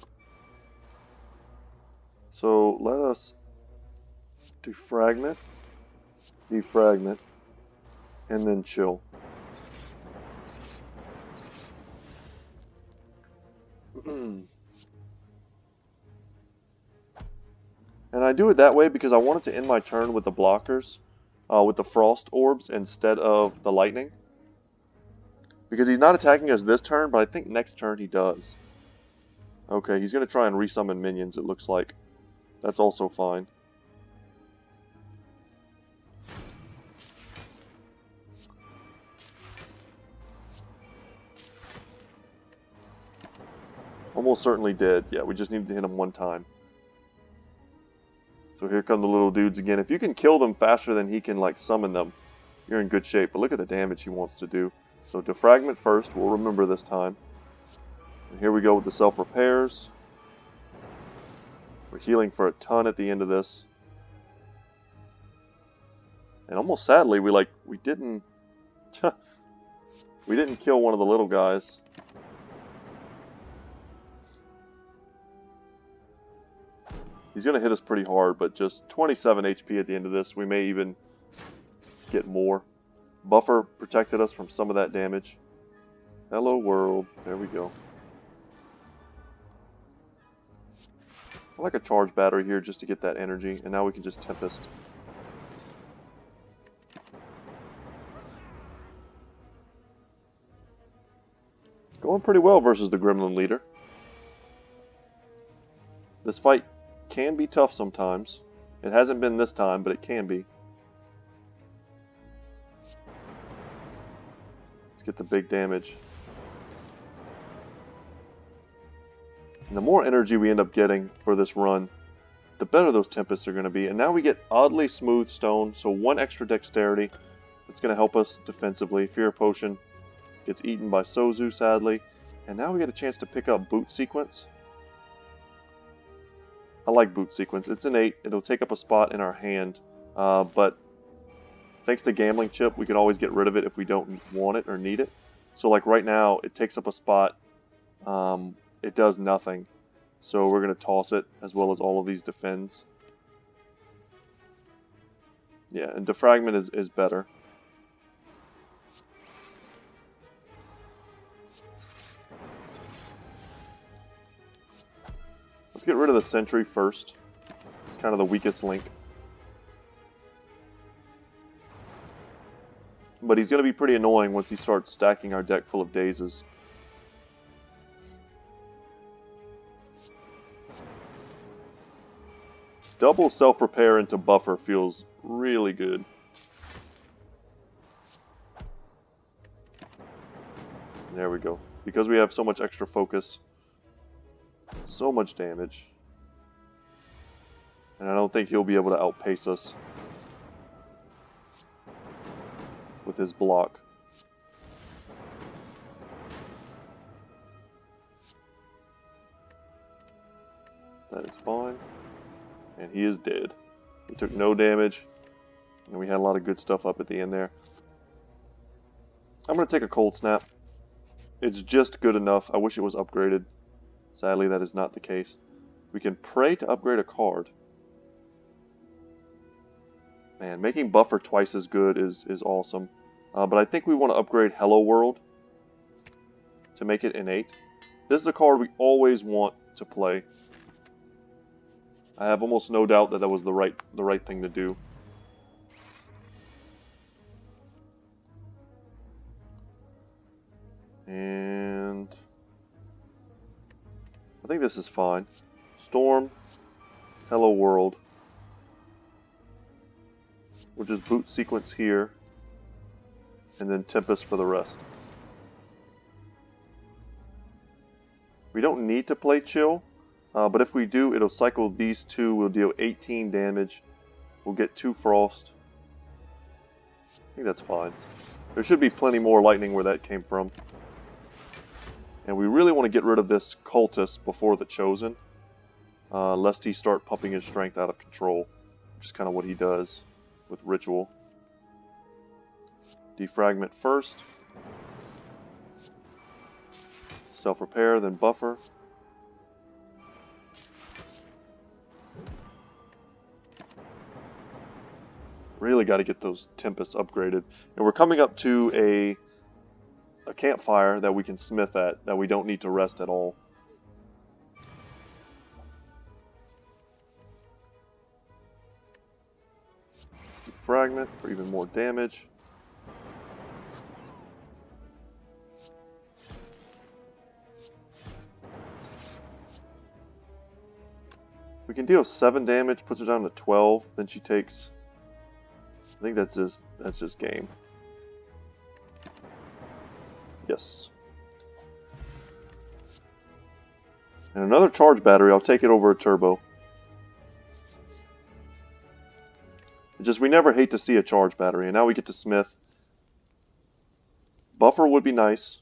So let us defragment, defragment, and then chill. And I do it that way because I wanted to end my turn with the blockers, with the frost orbs instead of the lightning. Because he's not attacking us this turn, but I think next turn he does. Okay, he's going to try and resummon minions, it looks like. That's also fine. Almost certainly did. Yeah, we just needed to hit him 1 time. So here come the little dudes again. If you can kill them faster than he can, like, summon them, you're in good shape. But look at the damage he wants to do. So defragment first. We'll remember this time. And here we go with the self-repairs. We're healing for a ton at the end of this. And almost sadly, we didn't we didn't kill one of the little guys. He's going to hit us pretty hard, but just 27 HP at the end of this. We may even get more. Buffer protected us from some of that damage. Hello world. There we go. I like a charge battery here just to get that energy, and now we can just Tempest. Going pretty well versus the Gremlin leader. This fight can be tough sometimes. It hasn't been this time, but it can be. Let's get the big damage. And the more energy we end up getting for this run, the better those Tempests are going to be. And now we get oddly smooth stone, so 1 extra dexterity. That's going to help us defensively. Fear Potion gets eaten by Sozu, sadly. And now we get a chance to pick up Boot Sequence. I like Boot Sequence. It's innate. It'll take up a spot in our hand. But thanks to Gambling Chip, we can always get rid of it if we don't want it or need it. So like right now, it takes up a spot. It does nothing. So we're going to toss it, as well as all of these defends. Yeah, and defragment is better. Let's get rid of the Sentry first. It's kind of the weakest link. But he's going to be pretty annoying once he starts stacking our deck full of dazes. Double self-repair into buffer feels really good. There we go. Because we have so much extra focus, So much damage. And I don't think he'll be able to outpace us with his block. That is fine. And he is dead. He took no damage. And we had a lot of good stuff up at the end there. I'm going to take a cold snap. It's just good enough. I wish it was upgraded. Sadly, that is not the case. We can pray to upgrade a card. Man, making buffer twice as good is awesome. But I think we want to upgrade Hello World to make it innate. This is a card we always want to play. I have almost no doubt that that was the right thing to do. And I think this is fine. Storm, Hello World. We'll just boot sequence here, and then Tempest for the rest. We don't need to play Chill, but if we do, it'll cycle these two. We'll deal 18 damage. We'll get 2 Frost. I think that's fine. There should be plenty more lightning where that came from. And we really want to get rid of this Cultist before the Chosen, lest he start pumping his strength out of control, which is kind of what he does with Ritual. Defragment first. Self-repair, then buffer. Really got to get those Tempests upgraded. And we're coming up to a campfire that we can smith at, that we don't need to rest at all. Defragment for even more damage. We can deal 7 damage, puts her down to 12, then she takes... I think that's just game. Yes. And another charge battery, I'll take it over a turbo. It's just we never hate to see a charge battery, and now we get to smith. Buffer would be nice.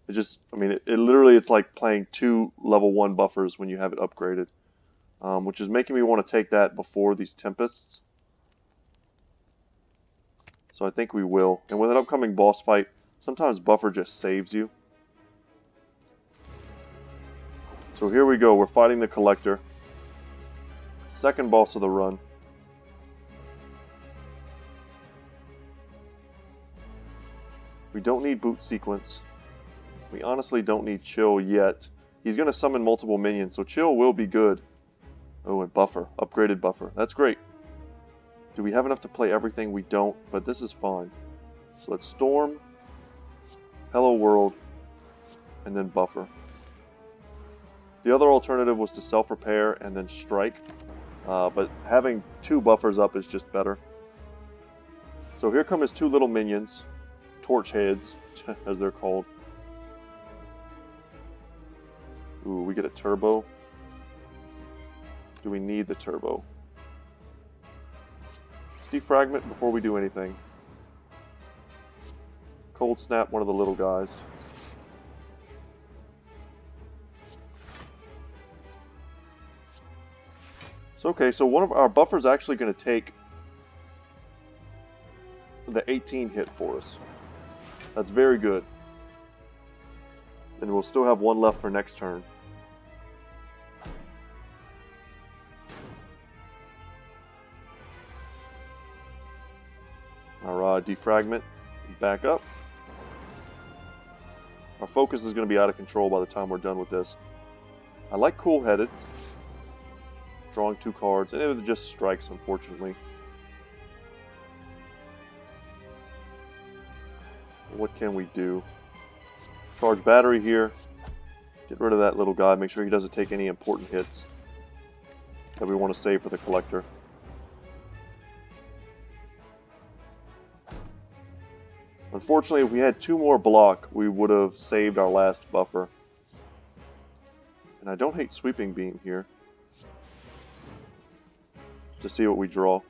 It just, I mean, it literally, it's like playing 2 level 1 buffers when you have it upgraded. Which is making me want to take that before these Tempests. So I think we will. And with an upcoming boss fight, sometimes buffer just saves you. So here we go. We're fighting the Collector. Second boss of the run. We don't need boot sequence. We honestly don't need chill yet. He's going to summon multiple minions, so chill will be good. Oh, and buffer. Upgraded buffer. That's great. Do we have enough to play everything? We don't, but this is fine. So let's storm, Hello World, and then buffer. The other alternative was to self-repair and then strike, but having 2 buffers up is just better. So here come his 2 little minions, torch heads, as they're called. Ooh, we get a turbo. Do we need the turbo? Let's defragment before we do anything. Cold snap one of the little guys. So okay, so one of our buffers actually going to take the 18 hit for us. That's very good. And we'll still have 1 left for next turn. Our defragment, back up. Our focus is going to be out of control by the time we're done with this. I like cool-headed. Drawing 2 cards, and it just strikes, unfortunately. What can we do? Charge battery here. Get rid of that little guy. Make sure he doesn't take any important hits that we want to save for the Collector. Unfortunately, if we had 2 more block, we would have saved our last buffer. And I don't hate Sweeping Beam here. Just to see what we draw.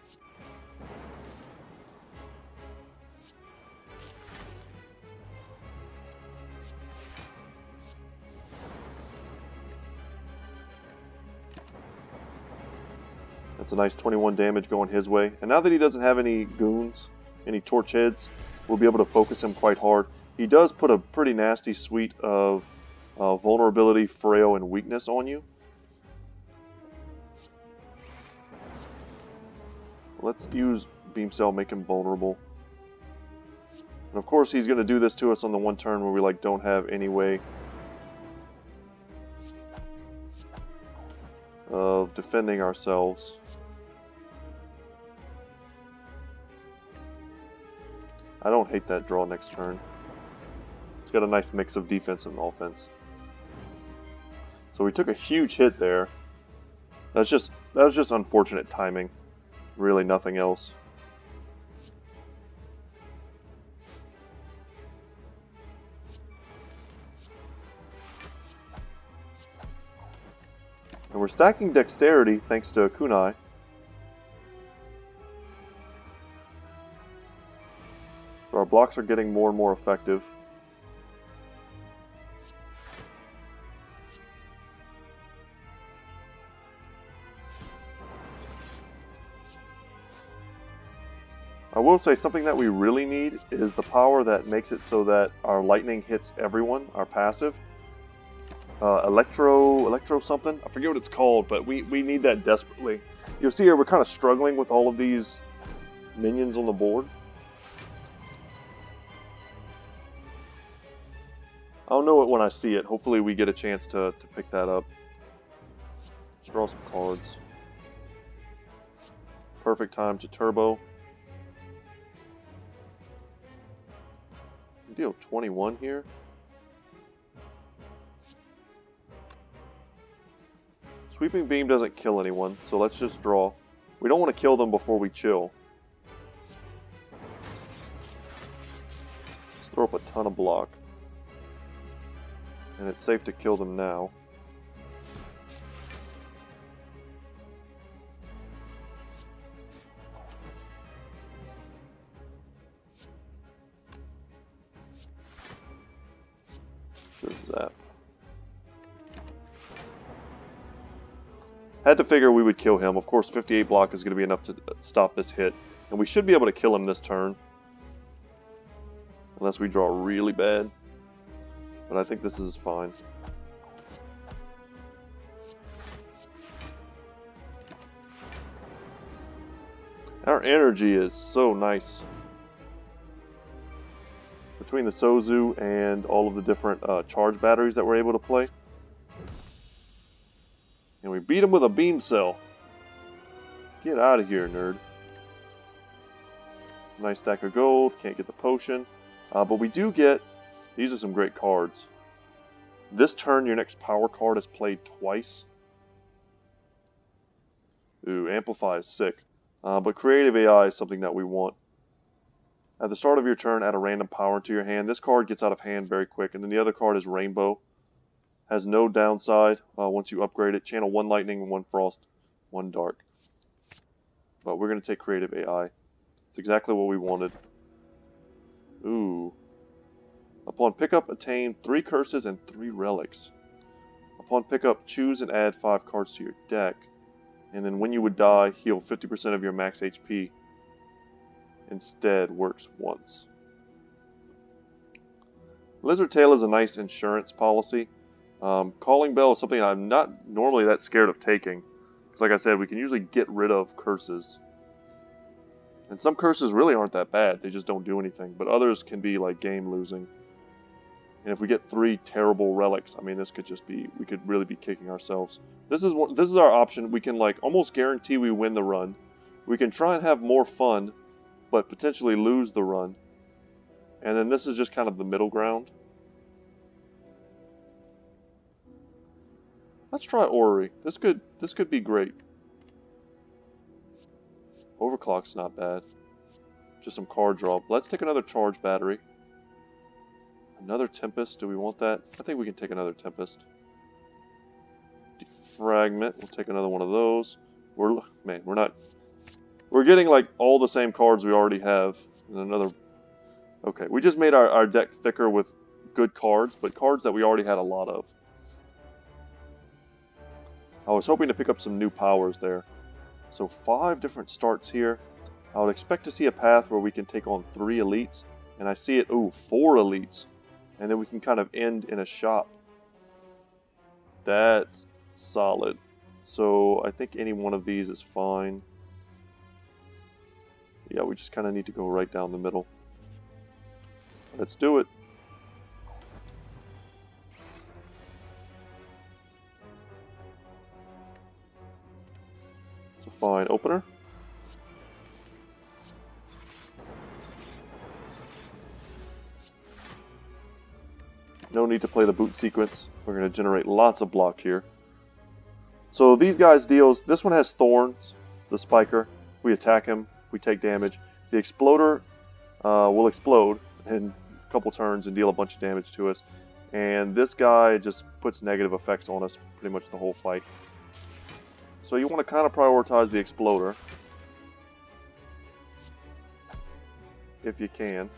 That's a nice 21 damage going his way. And now that he doesn't have any goons, any torch heads, we'll be able to focus him quite hard. He does put a pretty nasty suite of vulnerability, frail, and weakness on you. Let's use Beam Cell, make him vulnerable. And of course he's going to do this to us on the one turn where we like don't have any way of defending ourselves. I don't hate that draw next turn. It's got a nice mix of defense and offense. So we took a huge hit there. That was just unfortunate timing. Really nothing else. And we're stacking dexterity thanks to Kunai. So our blocks are getting more and more effective. I will say something that we really need is the power that makes it so that our lightning hits everyone, our passive. Electro something? I forget what it's called, but we need that desperately. You'll see here we're kind of struggling with all of these minions on the board. I'll know it when I see it. Hopefully we get a chance to pick that up. Let's draw some cards. Perfect time to turbo. Deal 21 here. Sweeping Beam doesn't kill anyone, so let's just draw. We don't want to kill them before we chill. Let's throw up a ton of block. And it's safe to kill them now. This is that. Had to figure we would kill him. Of course, 58 block is going to be enough to stop this hit. And we should be able to kill him this turn. Unless we draw really bad. But I think this is fine. Our energy is so nice. Between the Sozu and all of the different charge batteries that we're able to play. And we beat him with a beam cell. Get out of here, nerd. Nice stack of gold. Can't get the potion. But we do get... These are some great cards. This turn, your next power card is played twice. Ooh, Amplify is sick. But Creative AI is something that we want. At the start of your turn, add a random power into your hand. This card gets out of hand very quick. And then the other card is Rainbow. Has no downside once you upgrade it. Channel 1 Lightning, 1 Frost, 1 Dark. But we're going to take Creative AI. It's exactly what we wanted. Ooh. Upon pickup, attain 3 curses and 3 relics. Upon pickup, choose and add 5 cards to your deck. And then when you would die, heal 50% of your max HP. Instead, works once. Lizard Tail is a nice insurance policy. Calling Bell is something I'm not normally that scared of taking. Because like I said, we can usually get rid of curses. And some curses really aren't that bad. They just don't do anything. But others can be like game losing. And if we get 3 terrible relics, I mean, this could just be, we could really be kicking ourselves. This is our option. We can like almost guarantee we win the run. We can try and have more fun, but potentially lose the run. And then this is just kind of the middle ground. Let's try Orrery. This could be great. Overclock's not bad. Just some card draw. Let's take another charge battery. Another Tempest. Do we want that? I think we can take another Tempest. fragment. We'll take another one of those. We're getting like all the same cards we already have. And another. Okay, we just made our deck thicker with good cards, but cards that we already had a lot of. I was hoping to pick up some new powers there. So 5 different starts here. I would expect to see a path where we can take on 3 elites. And I see it, ooh, 4 elites. And then we can kind of end in a shop. That's solid. So I think any one of these is fine. Yeah, we just kind of need to go right down the middle. Let's do it. It's a fine opener. No need to play the boot sequence. We're going to generate lots of block here. So these guys deals, this one has thorns, the spiker. If we attack him, we take damage. The exploder will explode in a couple turns and deal a bunch of damage to us. And this guy just puts negative effects on us pretty much the whole fight. So you want to kind of prioritize the exploder. If you can.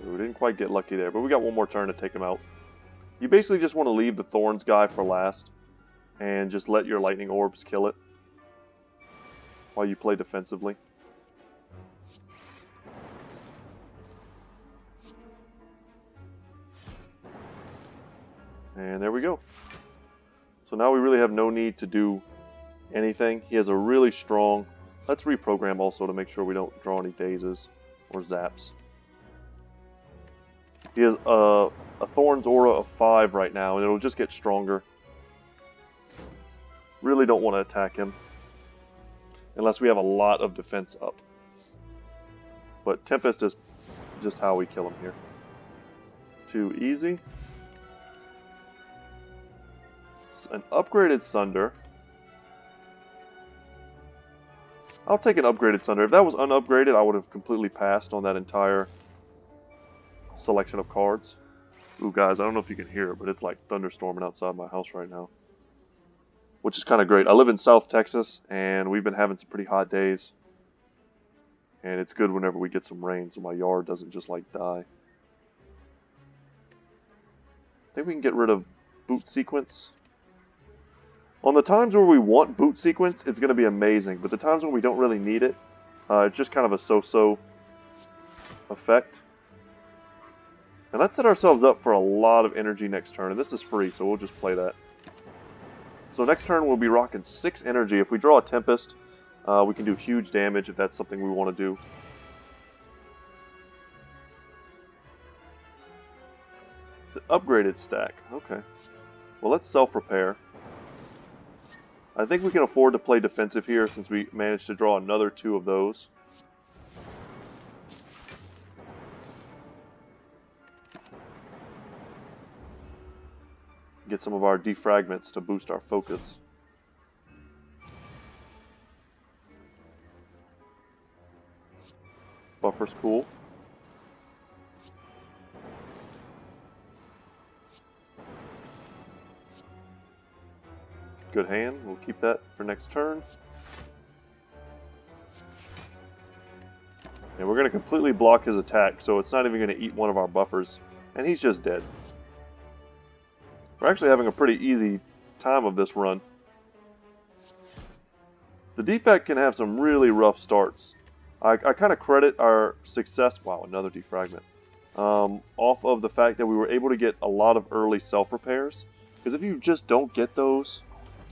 We didn't quite get lucky there, but we got one more turn to take him out. You basically just want to leave the thorns guy for last and just let your lightning orbs kill it while you play defensively. And there we go. So now we really have no need to do anything. He has a really strong... Let's reprogram also to make sure we don't draw any dazes or zaps. He has a Thorns aura of 5 right now, and it'll just get stronger. Really don't want to attack him. Unless we have a lot of defense up. But Tempest is just how we kill him here. Too easy. An upgraded Sunder. I'll take an upgraded Sunder. If that was unupgraded, I would have completely passed on that entire selection of cards. Ooh, guys, I don't know if you can hear it, but it's like thunderstorming outside my house right now. Which is kind of great. I live in South Texas, and we've been having some pretty hot days. And it's good whenever we get some rain, so my yard doesn't just like die. I think we can get rid of boot sequence. On the times where we want boot sequence, it's going to be amazing. But the times when we don't really need it, it's just kind of a so-so effect. And let's set ourselves up for a lot of energy next turn. And this is free, so we'll just play that. So next turn we'll be rocking 6 energy. If we draw a Tempest, we can do huge damage if that's something we want to do. It's an upgraded stack. Okay. Well, let's self-repair. I think we can afford to play defensive here since we managed to draw another 2 of those. Get some of our defragments to boost our focus. Buffer's cool. Good hand. We'll keep that for next turn. And we're going to completely block his attack, so it's not even going to eat one of our buffers. And he's just dead. We're actually having a pretty easy time of this run. The defect can have some really rough starts. I kind of credit our success, wow, another defragment, off of the fact that we were able to get a lot of early self-repairs. Because if you just don't get those,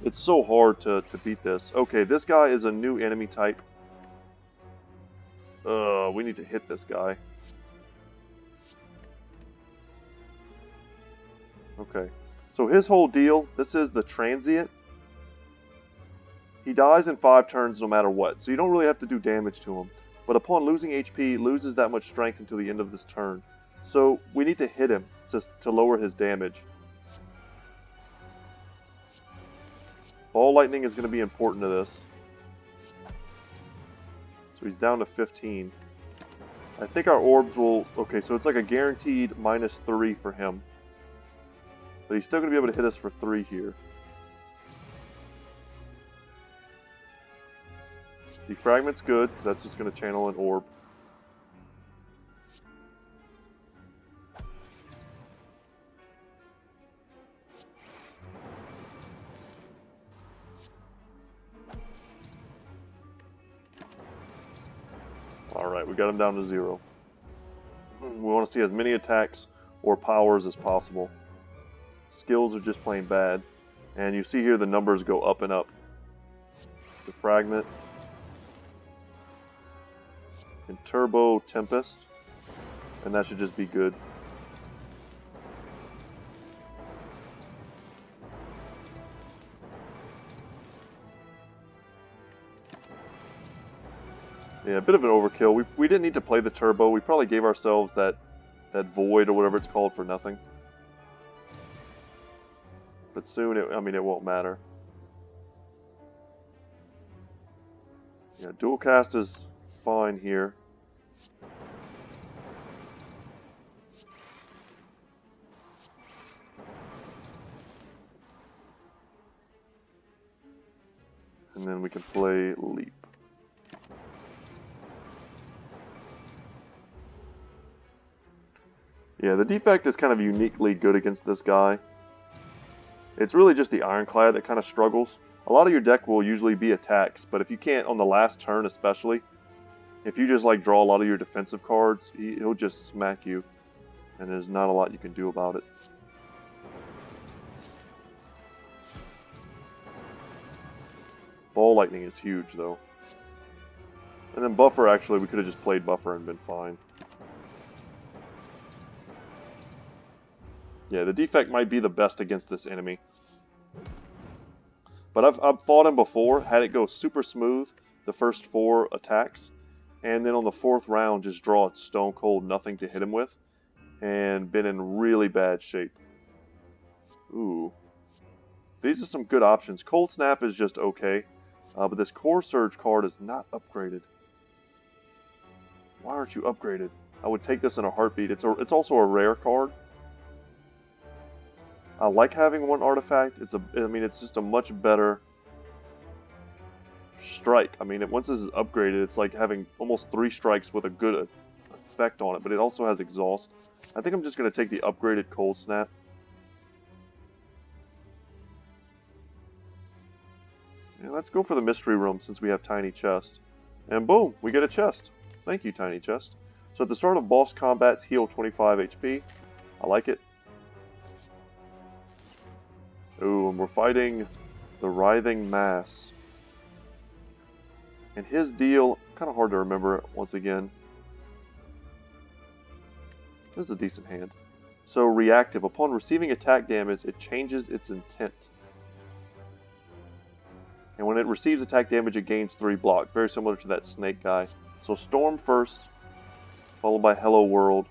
it's so hard to beat this. Okay, this guy is a new enemy type. We need to hit this guy. Okay. So his whole deal, this is the transient. He dies in 5 turns no matter what, so you don't really have to do damage to him. But upon losing HP, he loses that much strength until the end of this turn. So we need to hit him to lower his damage. Ball lightning is going to be important to this. So he's down to 15. I think our orbs will... Okay, so it's like a guaranteed -3 for him. But he's still going to be able to hit us for 3 here. Defragment's good, because that's just going to channel an orb. Alright, we got him down to 0. We want to see as many attacks or powers as possible. Skills are just plain bad. And you see here the numbers go up and up. The Fragment. And Turbo Tempest. And that should just be good. Yeah, a bit of an overkill. We didn't need to play the turbo. We probably gave ourselves that void or whatever it's called for nothing. But soon, it won't matter. Yeah, dual cast is fine here. And then we can play Leap. Yeah, the defect is kind of uniquely good against this guy. It's really just the Ironclad that kind of struggles. A lot of your deck will usually be attacks, but if you can't, on the last turn especially, if you just like draw a lot of your defensive cards, he'll just smack you, and there's not a lot you can do about it. Ball Lightning is huge, though. And then Buffer, actually, we could have just played Buffer and been fine. Yeah, the defect might be the best against this enemy. But I've fought him before, had it go super smooth the first 4 attacks, and then on the 4th round just draw stone cold nothing to hit him with, and been in really bad shape. Ooh. These are some good options. Cold Snap is just okay, but this Core Surge card is not upgraded. Why aren't you upgraded? I would take this in a heartbeat. It's also a rare card. I like having 1 artifact. It's just a much better strike. I mean, once this is upgraded, it's like having almost 3 strikes with a good effect on it, but it also has exhaust. I think I'm just going to take the upgraded Cold Snap. Yeah, let's go for the Mystery Room since we have Tiny Chest. And boom, we get a chest. Thank you, Tiny Chest. So at the start of boss combats, heal 25 HP. I like it. Ooh, and we're fighting the Writhing Mass. And his deal, kind of hard to remember once again. This is a decent hand. So reactive. Upon receiving attack damage, it changes its intent. And when it receives attack damage, it gains 3 block. Very similar to that snake guy. So Storm first, followed by Hello World.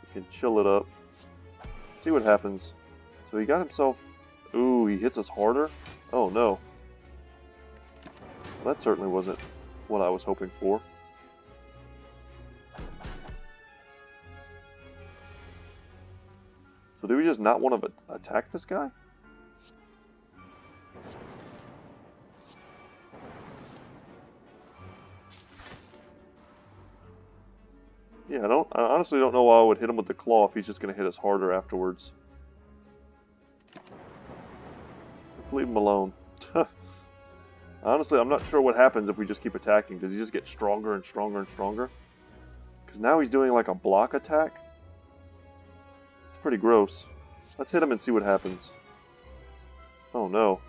You can chill it up. See what happens. So he got himself... Ooh, he hits us harder? Oh no. Well, that certainly wasn't what I was hoping for. So do we just not want to attack this guy? Yeah, I honestly don't know why I would hit him with the claw if he's just going to hit us harder afterwards. Let's leave him alone. Honestly, I'm not sure what happens if we just keep attacking. Does he just get stronger and stronger and stronger? Because now he's doing like a block attack. It's pretty gross. Let's hit him and see what happens. Oh no.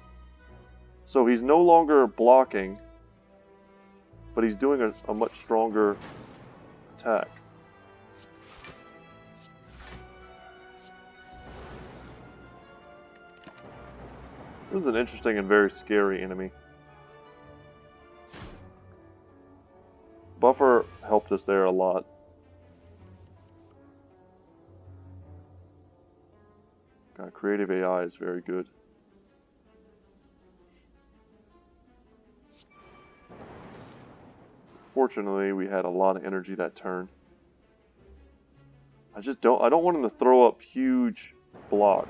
So he's no longer blocking, but he's doing a much stronger attack. This is an interesting and very scary enemy. Buffer helped us there a lot. God, creative AI is very good. Fortunately, we had a lot of energy that turn. I don't want him to throw up huge block.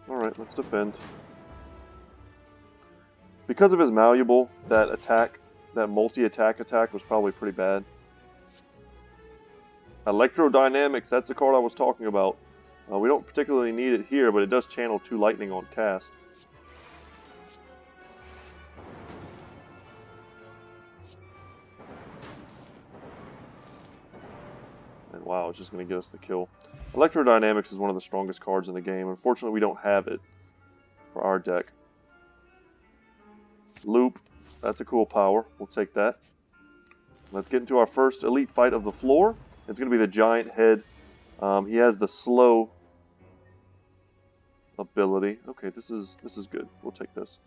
Alright, let's defend. Because of his malleable, that attack, that multi-attack attack was probably pretty bad. Electrodynamics, that's the card I was talking about. We don't particularly need it here, but it does channel 2 lightning on cast. And wow, it's just going to get us the kill. Electrodynamics is one of the strongest cards in the game. Unfortunately, we don't have it for our deck. Loop, that's a cool power. We'll take that. Let's get into our first elite fight of the floor. It's going to be the giant head. He has the slow ability. Okay, this is good. We'll take this.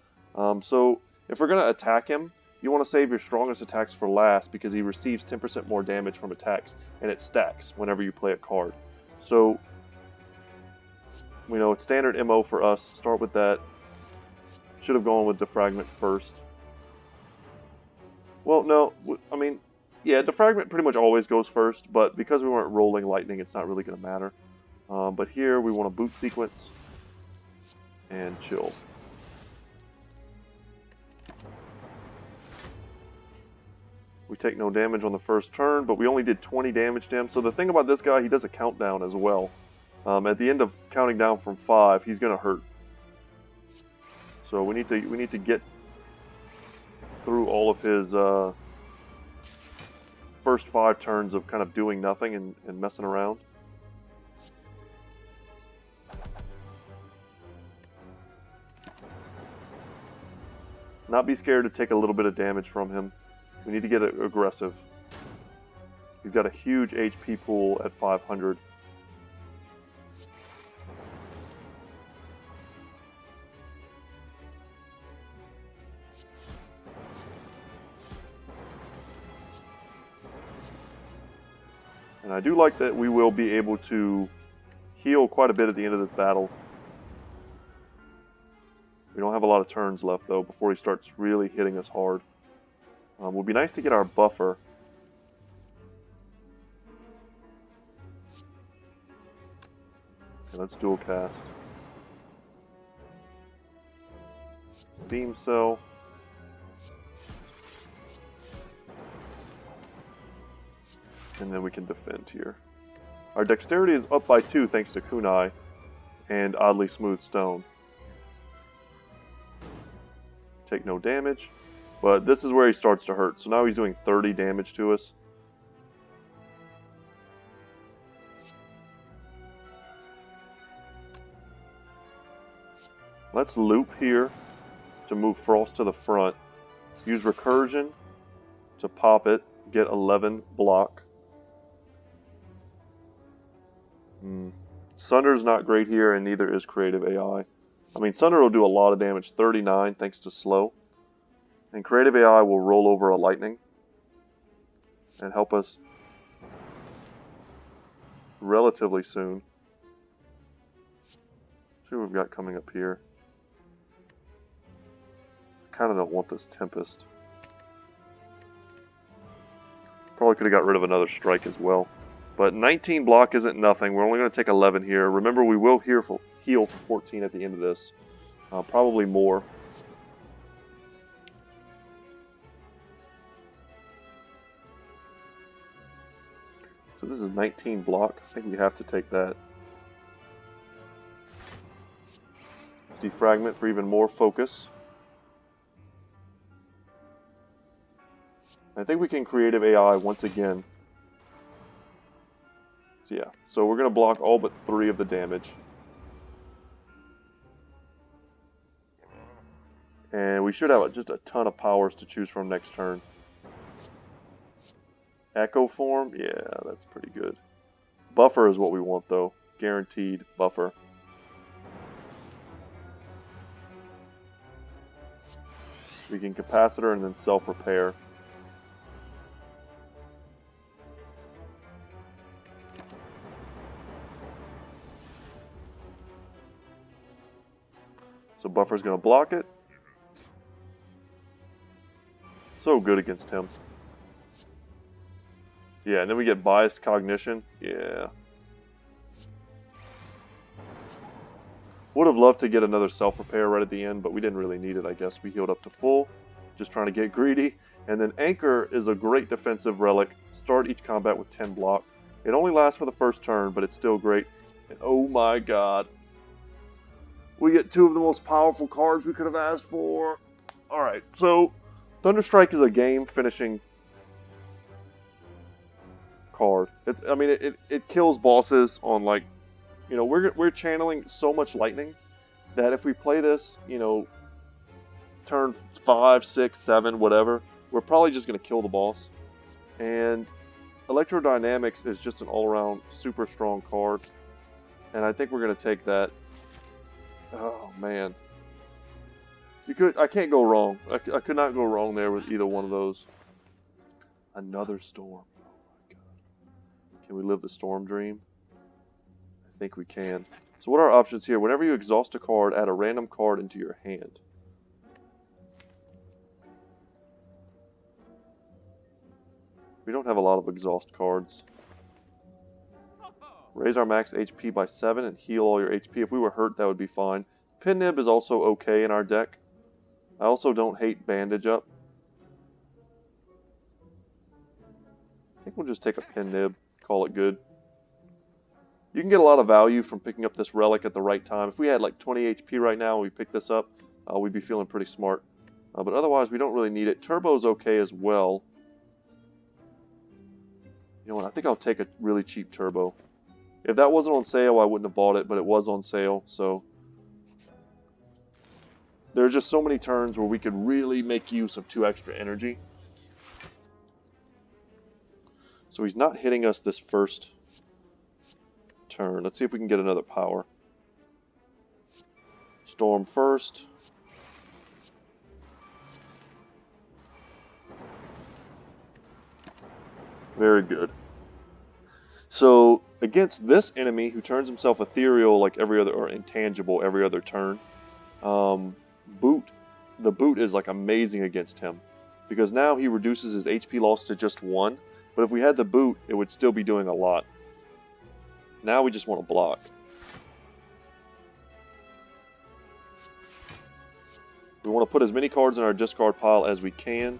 So if we're going to attack him, you want to save your strongest attacks for last because he receives 10% more damage from attacks, and it stacks whenever you play a card. So, you know, it's standard MO for us. Start with that. Should have gone with Defragment first. Well, no, I mean, yeah, Defragment pretty much always goes first, but because we weren't rolling lightning, it's not really going to matter. But here we want a boot sequence and chill. We take no damage on the first turn, but we only did 20 damage to him. So the thing about this guy, he does a countdown as well. At the end of counting down from 5, he's going to hurt. So we need to get through all of his first 5 turns of kind of doing nothing and messing around. Not be scared to take a little bit of damage from him. We need to get aggressive. He's got a huge HP pool at 500. And I do like that we will be able to heal quite a bit at the end of this battle. We don't have a lot of turns left, though, before he starts really hitting us hard. Would be nice to get our buffer. Okay, let's dual cast. Beam cell. And then we can defend here. Our dexterity is up by 2 thanks to kunai and oddly smooth stone. Take no damage. But this is where he starts to hurt. So now he's doing 30 damage to us. Let's loop here to move Frost to the front. Use Recursion to pop it. Get 11 block. Sunder's not great here, and neither is Creative AI. I mean, Sunder will do a lot of damage. 39 thanks to slow. And Creative AI will roll over a lightning and help us relatively soon. See what we've got coming up here. I kind of don't want this Tempest. Probably could have got rid of another strike as well. But 19 block isn't nothing. We're only going to take 11 here. Remember, we will heal for 14 at the end of this. Probably more. So this is 19 block. I think we have to take that. Defragment for even more focus. I think we can Creative AI once again. So yeah, so we're going to block all but 3 of the damage. And we should have just a ton of powers to choose from next turn. Echo Form, yeah, that's pretty good. Buffer is what we want, though. Guaranteed buffer. We can Capacitor and then self-repair. So buffer's going to block it. So good against him. Yeah, and then we get biased cognition. Yeah. Would have loved to get another self-repair right at the end, but we didn't really need it, I guess. We healed up to full, just trying to get greedy. And then Anchor is a great defensive relic. Start each combat with 10 block. It only lasts for the first turn, but it's still great. And oh my god. We get two of the most powerful cards we could have asked for. Alright, so Thunderstrike is a game-finishing card. It kills bosses on, like, you know, we're channeling so much lightning that if we play this, you know, turn 5, 6, 7, whatever, we're probably just going to kill the boss. And Electrodynamics is just an all-around super strong card. And I think we're going to take that. Oh, man. I can't go wrong. I could not go wrong there with either one of those. Another storm. Oh, my God. Can we live the storm dream? I think we can. So what are our options here? Whenever you exhaust a card, add a random card into your hand. We don't have a lot of exhaust cards. Raise our max HP by 7 and heal all your HP. If we were hurt, that would be fine. Pin Nib is also okay in our deck. I also don't hate Bandage Up. I think we'll just take a Pin Nib, call it good. You can get a lot of value from picking up this relic at the right time. If we had like 20 HP right now and we picked this up, we'd be feeling pretty smart. But otherwise, we don't really need it. Turbo's okay as well. You know what, I think I'll take a really cheap Turbo. If that wasn't on sale, I wouldn't have bought it, but it was on sale, so... There are just so many turns where we could really make use of 2 extra energy. So he's not hitting us this first turn. Let's see if we can get another power. Storm first. Very good. So against this enemy who turns himself ethereal like every other, or intangible every other turn, the boot is like amazing against him, because now he reduces his HP loss to just 1, but if we had the boot, it would still be doing a lot. Now we just want to block. We want to put as many cards in our discard pile as we can.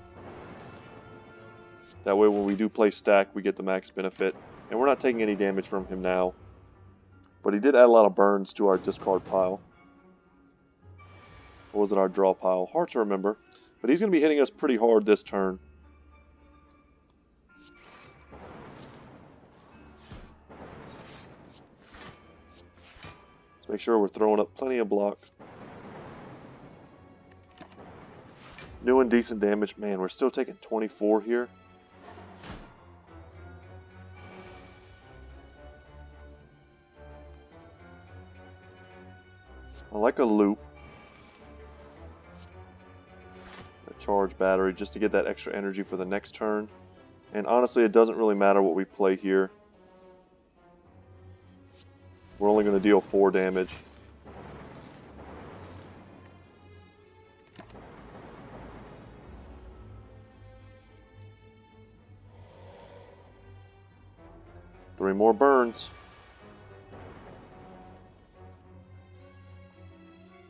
That way when we do play stack, we get the max benefit. And we're not taking any damage from him now. But he did add a lot of burns to our discard pile. Or was it our draw pile? Hard to remember. But he's going to be hitting us pretty hard this turn. Let's make sure we're throwing up plenty of block. New and decent damage. Man, we're still taking 24 here. I like a loop. A charge battery just to get that extra energy for the next turn. And honestly, it doesn't really matter what we play here. We're only going to deal 4 damage. Three more burns.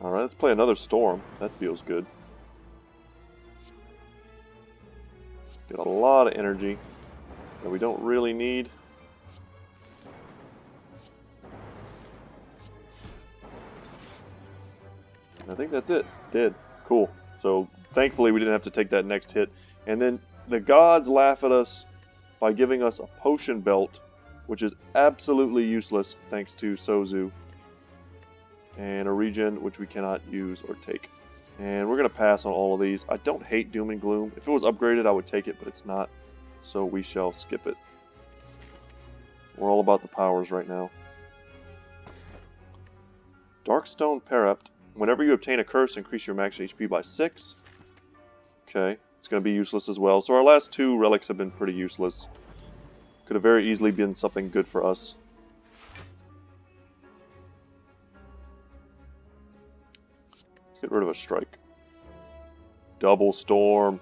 Alright, let's play another storm. That feels good. Get a lot of energy that we don't really need. I think that's it. Did. Cool. So, thankfully we didn't have to take that next hit. And then the gods laugh at us by giving us a potion belt, which is absolutely useless thanks to Sozu. And a regen, which we cannot use or take. And we're going to pass on all of these. I don't hate Doom and Gloom. If it was upgraded, I would take it, but it's not. So we shall skip it. We're all about the powers right now. Darkstone Perept. Whenever you obtain a curse, increase your max HP by 6. Okay, it's going to be useless as well. So our last 2 relics have been pretty useless. Could have very easily been something good for us. Get rid of a strike. Double storm.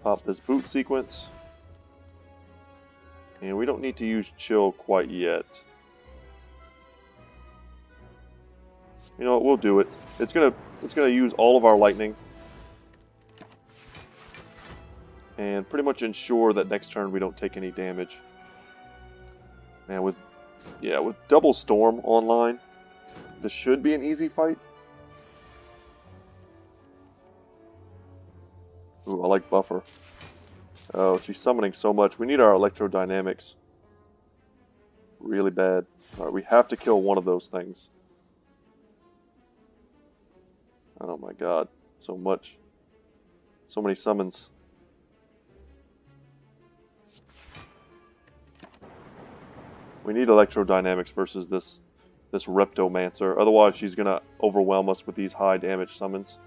Pop this boot sequence. And we don't need to use chill quite yet. You know what, we'll do it. It's gonna use all of our lightning. And pretty much ensure that next turn we don't take any damage. Man, with double storm online, this should be an easy fight. Ooh, I like buffer. Oh, she's summoning so much. We need our electrodynamics. Really bad. Alright, we have to kill one of those things. Oh my god. So much. So many summons. We need electrodynamics versus this Reptomancer. Otherwise, she's going to overwhelm us with these high damage summons.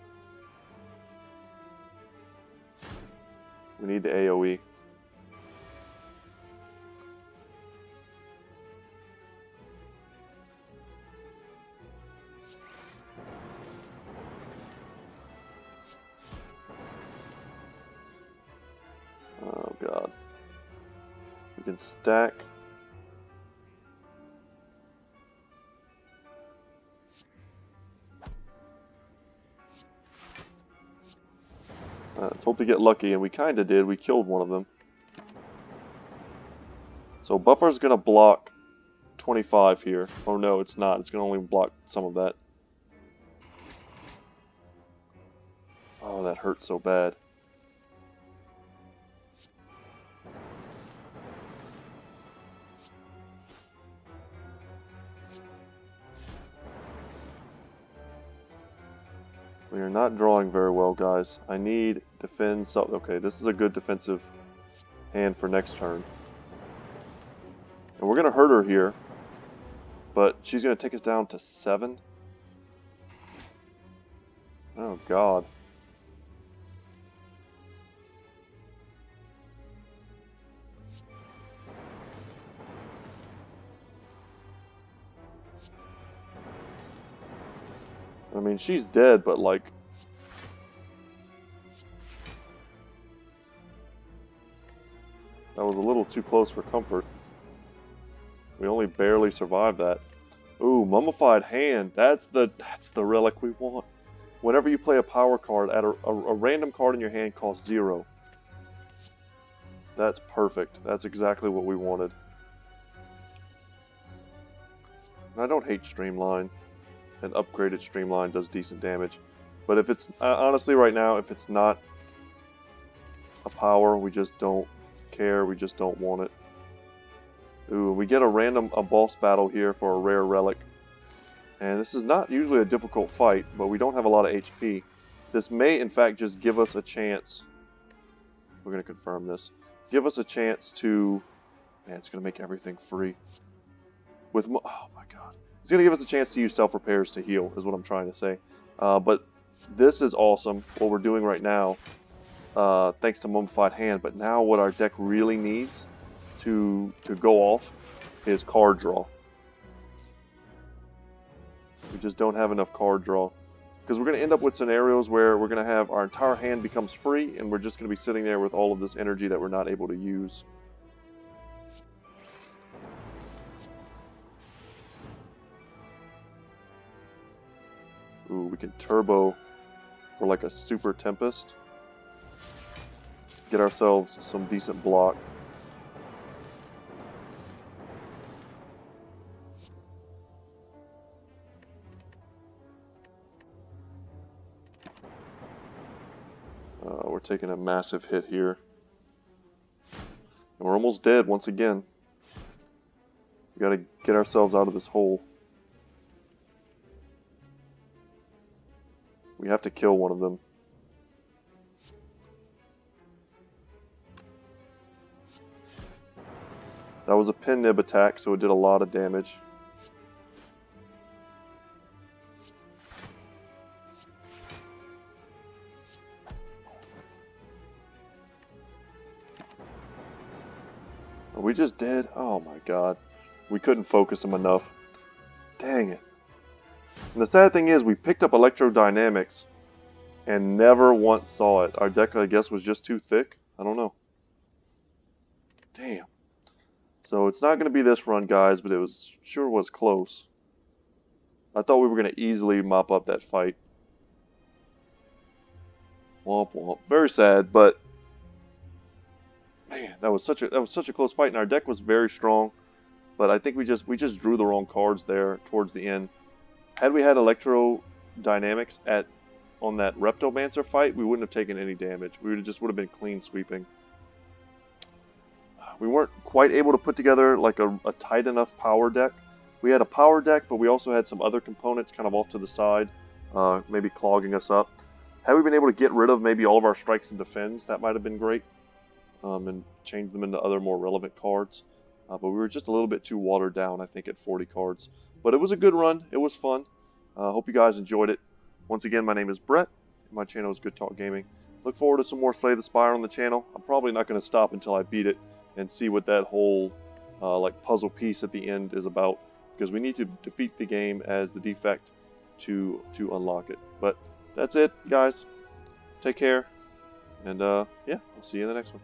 We need the AoE. Oh god. We can stack. Let's hope to get lucky, and we kind of did. We killed one of them. So buffer's going to block 25 here. Oh no, it's not. It's going to only block some of that. Oh, that hurts so bad. We are not drawing very well, guys. I need defend. So okay, this is a good defensive hand for next turn. And we're going to hurt her here. But she's going to take us down to 7. Oh, God. I mean, she's dead, but like... That was a little too close for comfort. We only barely survived that. Ooh, Mummified Hand. That's the relic we want. Whenever you play a power card, add a random card in your hand costs 0. That's perfect. That's exactly what we wanted. And I don't hate Streamline. An upgraded Streamline does decent damage. But if it's, honestly right now, if it's not a power, we just don't care, we just don't want it. Ooh, we get a boss battle here for a rare relic. And this is not usually a difficult fight, but we don't have a lot of HP. This may, in fact, just give us a chance. We're going to confirm this. Give us a chance to... Man, it's going to make everything free. Oh my god. It's going to give us a chance to use self-repairs to heal, is what I'm trying to say. But this is awesome, what we're doing right now, thanks to Mummified Hand. But now what our deck really needs to go off is card draw. We just don't have enough card draw. Because we're going to end up with scenarios where we're going to have our entire hand becomes free, and we're just going to be sitting there with all of this energy that we're not able to use. Ooh, we can turbo for like a Super Tempest. Get ourselves some decent block. We're taking a massive hit here. And we're almost dead once again. We gotta get ourselves out of this hole. We have to kill one of them. That was a pin nib attack, so it did a lot of damage. Are we just dead? Oh my god. We couldn't focus him enough. Dang it. And the sad thing is, we picked up electrodynamics and never once saw it. Our deck, I guess, was just too thick. I don't know. Damn. So it's not going to be this run, guys, but it sure was close. I thought we were going to easily mop up that fight. Womp womp. Very sad, but man, that was such a close fight, and our deck was very strong. But I think we just drew the wrong cards there towards the end. Had we had Electrodynamics on that Reptomancer fight, we wouldn't have taken any damage. We would have been clean sweeping. We weren't quite able to put together like a tight enough power deck. We had a power deck, but we also had some other components kind of off to the side, maybe clogging us up. Had we been able to get rid of maybe all of our strikes and defends, that might have been great, and change them into other more relevant cards. But we were just a little bit too watered down, I think, at 40 cards. But it was a good run. It was fun. Hope you guys enjoyed it. Once again, my name is Brett. My channel is Good Talk Gaming. Look forward to some more Slay the Spire on the channel. I'm probably not going to stop until I beat it and see what that whole like puzzle piece at the end is about, because we need to defeat the game as the defect to unlock it. But that's it, guys. Take care, and yeah, I'll see you in the next one.